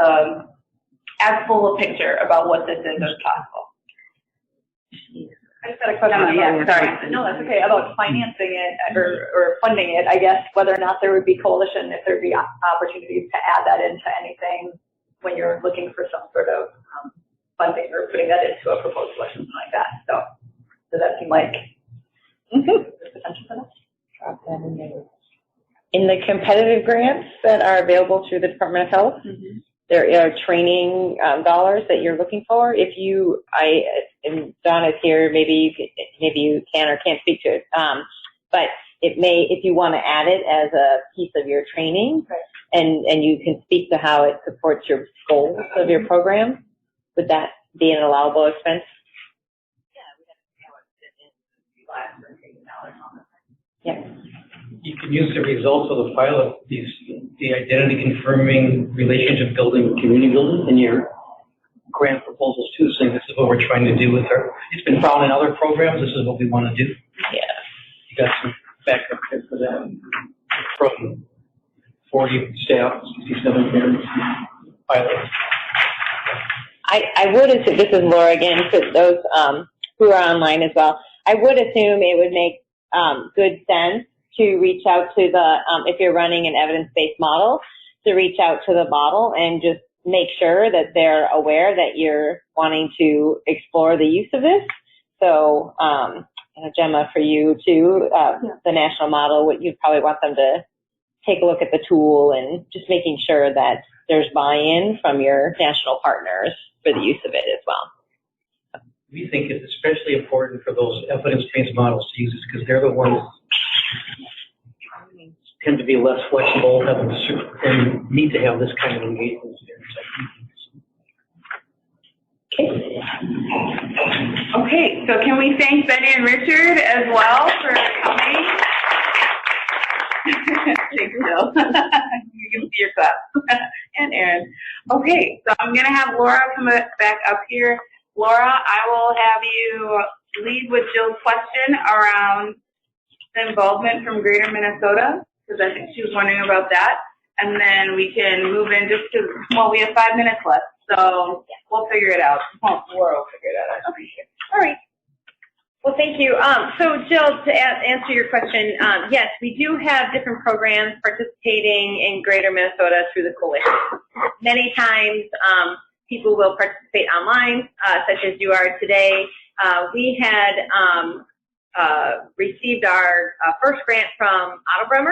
Speaker 2: as full a picture about what this is as possible.
Speaker 9: I just had a question. Sorry. No, that's okay. About financing it or funding it, I guess, whether or not there would be coalition, if there would be opportunities to add that into anything when you're looking for some sort of funding or putting that into a proposal or something like that. So does that seem like there's potential for that?
Speaker 1: Drop that in there. In the competitive grants that are available through the Department of Health, there are training dollars that you're looking for. And Dawn is here, maybe you can or can't speak to it. but it may, if you want to add it as a piece of your training, and you can speak to how it supports your goals of your program, would that be an allowable expense? Yeah.
Speaker 3: You can use the results of the pilot, the identity confirming relationship building, community building in your grant proposals too, saying this is what we're trying to do with our, it's been found in other programs, this is what we want to do.
Speaker 1: Yeah.
Speaker 3: You got some backup here for that from 40 staff, 67 parents, pilots.
Speaker 1: I would assume, this is Laura again, for those who are online as well, I would assume it would make good sense to reach out to the, if you're running an evidence-based model, to reach out to the model and just make sure that they're aware that you're wanting to explore the use of this. So, Gemma, for you too, the national model, you'd probably want them to take a look at the tool and just making sure that there's buy-in from your national partners for the use of it as well.
Speaker 3: We think it's especially important for those evidence-based models to use this because they're the ones who tend to be less flexible and need to have this kind of engagement.
Speaker 2: Okay, so can we thank Betty and Richard as well for coming? Thanks, Jill. You can see your clap. And Aaron. Okay, so I'm going to have Laura come back up here. Laura, I will have you lead with Jill's question around the involvement from Greater Minnesota, because I think she was wondering about that. And then we can move in just because, well, we have 5 minutes left, so we'll figure it out. Laura will figure it out. I appreciate it.
Speaker 1: All right. Well, thank you. So, Jill, to answer your question, yes, we do have different programs participating in Greater Minnesota through the coalition. Many times, people will participate online, such as you are today. We had received our first grant from Otto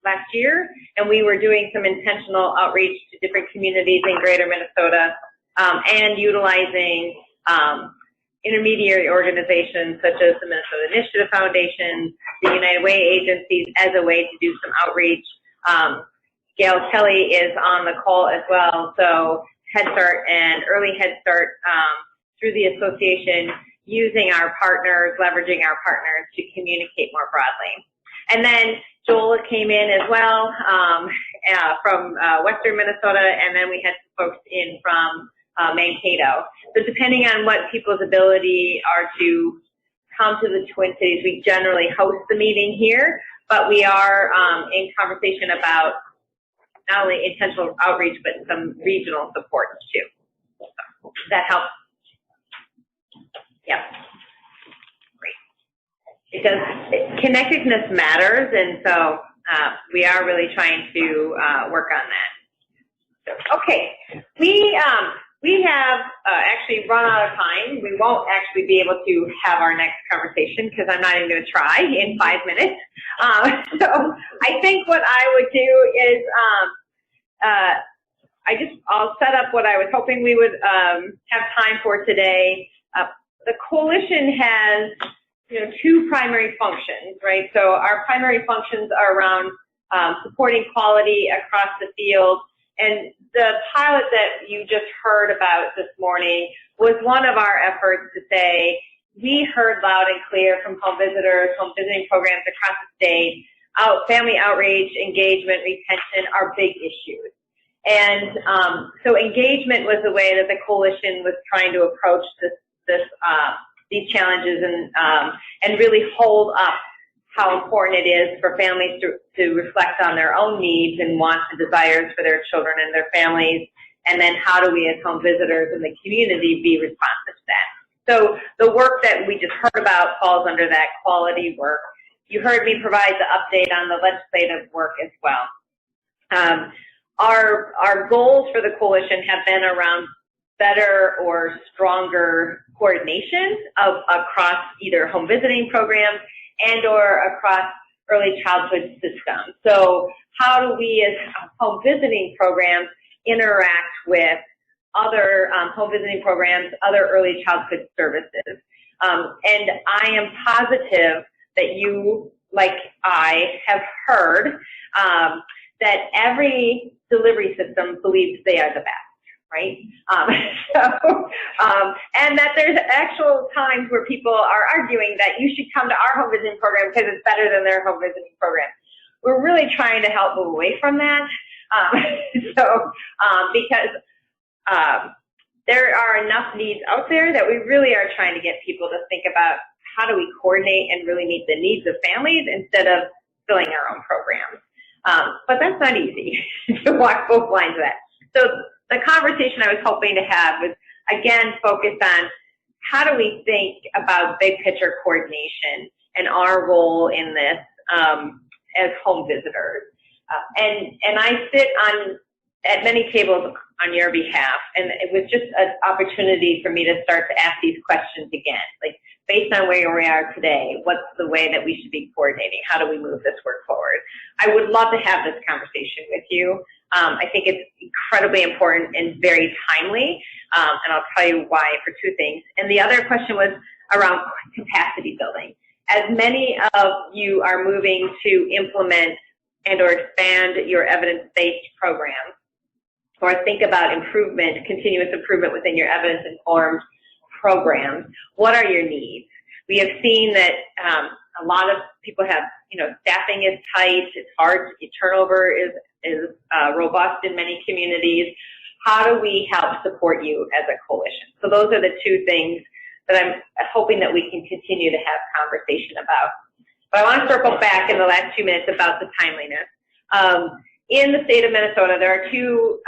Speaker 1: last year, and we were doing some intentional outreach to different communities in Greater Minnesota and utilizing intermediary organizations such as the Minnesota Initiative Foundation, the United Way agencies as a way to do some outreach. Gail Kelly is on the call as well, so Head Start and Early Head Start through the association, using our partners, leveraging our partners to communicate more broadly. And then Joel came in as well from Western Minnesota, and then we had some folks in from Mankato. So depending on what people's ability are to come to the Twin Cities, we generally host the meeting here, but we are in conversation about not only intentional outreach, but some regional support too. So, does that help? Yeah. Great. It does. Connectedness matters, and so we are really trying to work on that. So, okay. We have actually run out of time. We won't actually be able to have our next conversation because I'm not even going to try in 5 minutes. So I think what I would do is I'll set up what I was hoping we would have time for today. The coalition has two primary functions, right? So our primary functions are around supporting quality across the field. And the pilot that you just heard about this morning was one of our efforts to say, we heard loud and clear from home visitors, home visiting programs across the state, family outreach, engagement, retention are big issues. And so engagement was the way that the coalition was trying to approach these challenges and really hold up how important it is for families to reflect on their own needs and wants and desires for their children and their families, and then how do we as home visitors in the community be responsive to that. So the work that we just heard about falls under that quality work. You heard me provide the update on the legislative work as well. Our goals for the coalition have been around better or stronger coordination across either home visiting programs and or across early childhood systems. So how do we as home visiting programs interact with other home visiting programs, other early childhood services? And I am positive that you, like I, have heard that every delivery system believes they are the best, right? And that there's actual times where people are arguing that you should come to our home visiting program because it's better than their home visiting program. We're really trying to help move away from that. Because there are enough needs out there that we really are trying to get people to think about how do we coordinate and really meet the needs of families instead of filling our own programs. But that's not easy to walk both lines of that. So the conversation I was hoping to have was, again, focused on how do we think about big picture coordination and our role in this as home visitors. And I sit at many tables on your behalf, and it was just an opportunity for me to start to ask these questions again. Like, based on where we are today, what's the way that we should be coordinating? How do we move this work forward? I would love to have this conversation with you. I think it's incredibly important and very timely, and I'll tell you why for two things. And the other question was around capacity building. As many of you are moving to implement and or expand your evidence-based programs, or think about improvement, continuous improvement within your evidence-informed programs, what are your needs? We have seen that a lot of people have, staffing is tight, it's hard, turnover is robust in many communities. How do we help support you as a coalition? So those are the two things that I'm hoping that we can continue to have conversation about. But I want to circle back in the last 2 minutes about the timeliness. In the state of Minnesota, there are two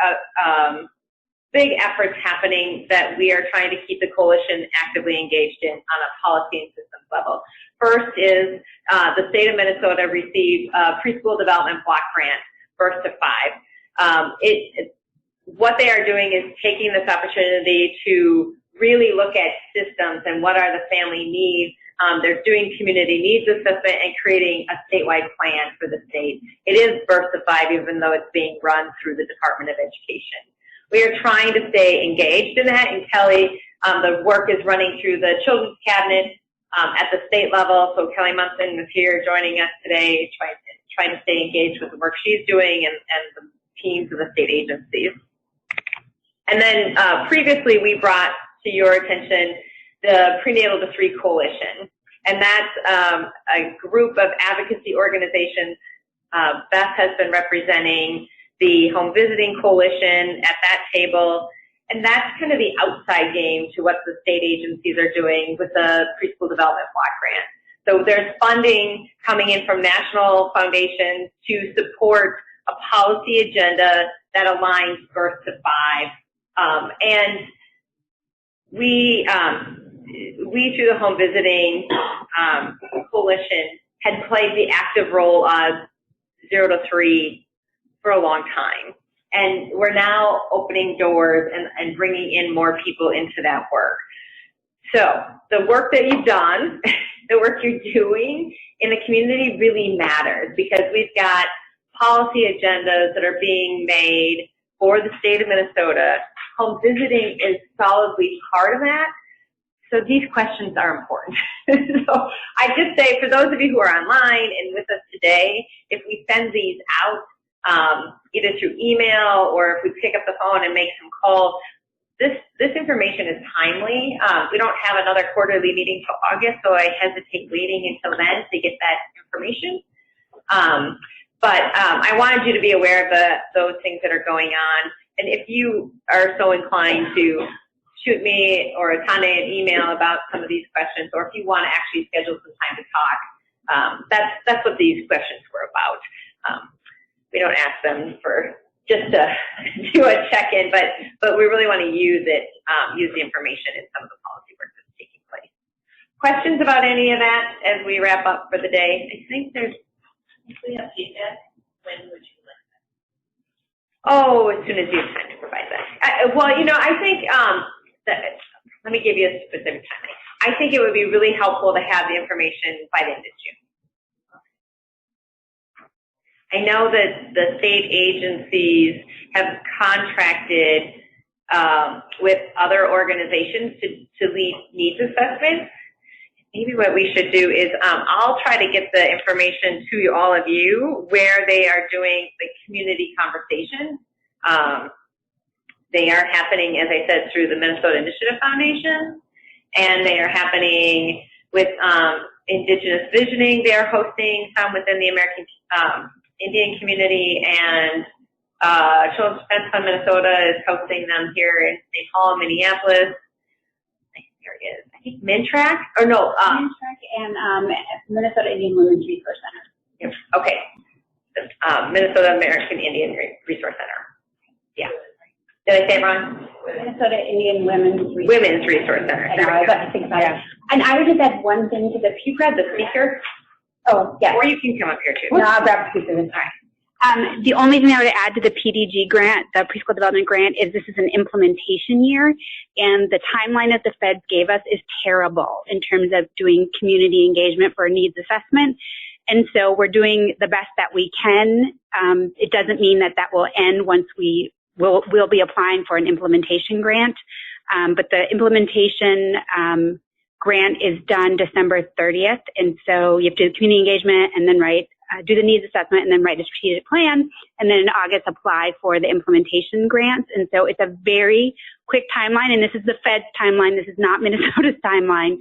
Speaker 1: big efforts happening that we are trying to keep the coalition actively engaged in on a policy and systems level. First is the state of Minnesota received a preschool development block grant, Birth to 5. What they are doing is taking this opportunity to really look at systems and what are the family needs. They're doing community needs assessment and creating a statewide plan for the state. It is Birth to 5, even though it's being run through the Department of Education. We are trying to stay engaged in that, and Kelly, the work is running through the Children's Cabinet at the state level. So Kelly Munson is here joining us today, trying to stay engaged with the work she's doing and the teams of the state agencies. And then previously we brought to your attention the Prenatal to 3 Coalition, and that's a group of advocacy organizations. Beth has been representing the Home Visiting Coalition at that table, and that's kind of the outside game to what the state agencies are doing with the Preschool Development Block Grant. So there's funding coming in from national foundations to support a policy agenda that aligns Birth to 5. And we through the Home Visiting Coalition had played the active role of 0 to 3 for a long time. And we're now opening doors and bringing in more people into that work. So the work that you've done, the work you're doing in the community really matters, because we've got policy agendas that are being made for the state of Minnesota. Home visiting is solidly part of that. So these questions are important. So I just say, for those of you who are online and with us today, if we send these out, either through email or if we pick up the phone and make some calls, this information is timely. We don't have another quarterly meeting till August, so I hesitate waiting until then to get that information. But I wanted you to be aware of those things that are going on. And if you are so inclined to shoot me or Tane an email about some of these questions, or if you want to actually schedule some time to talk, that's what these questions were about. We don't ask them for just to do a check-in, but we really want to use the information in some of the policy work that's taking place. Questions about any of that as we wrap up for the day? I think there's.
Speaker 11: If we have feedback, when would you like that?
Speaker 1: Oh, as soon as you have time to provide that. Well, I think let me give you a specific time. I think it would be really helpful to have the information by the end of June. I know that the state agencies have contracted with other organizations to lead needs assessments. maybe what we should do is I'll try to get the information to all of you where they are doing the community conversations. They are happening, as I said, through the Minnesota Initiative Foundation, and they are happening with Indigenous Visioning. They are hosting some within the American Indian community, and Children's Defense Fund Minnesota is hosting them here in St. Paul, Minneapolis. There it is. I think MinTrack, or no.
Speaker 15: MinTrack and Minnesota Indian Women's Resource Center.
Speaker 1: Okay. Minnesota American Indian Resource Center. Yeah. Did I say it wrong?
Speaker 15: Minnesota Indian Women's
Speaker 1: Resource Center.
Speaker 15: I know, I got to think about it. And I would just add one thing to this. If you grab the speaker. Oh, yeah.
Speaker 1: Or you can come up here too.
Speaker 15: No, I'll grab the speaker this time. The only thing I would add to the PDG grant, the Preschool Development Grant, is this is an implementation year, and the timeline that the feds gave us is terrible in terms of doing community engagement for a needs assessment. And so we're doing the best that we can. It doesn't mean that that will end once we'll be applying for an implementation grant. But the implementation grant is done December 30th. And so you have to do community engagement and then do the needs assessment and then write a strategic plan. And then in August, apply for the implementation grants. And so it's a very quick timeline. And this is the Fed's timeline. This is not Minnesota's timeline.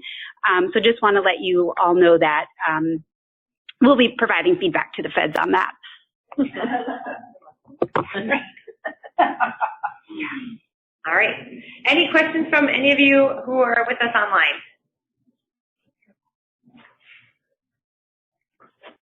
Speaker 15: So just want to let you all know that we'll be providing feedback to the feds on that.
Speaker 1: All right. Any questions from any of you who are with us online?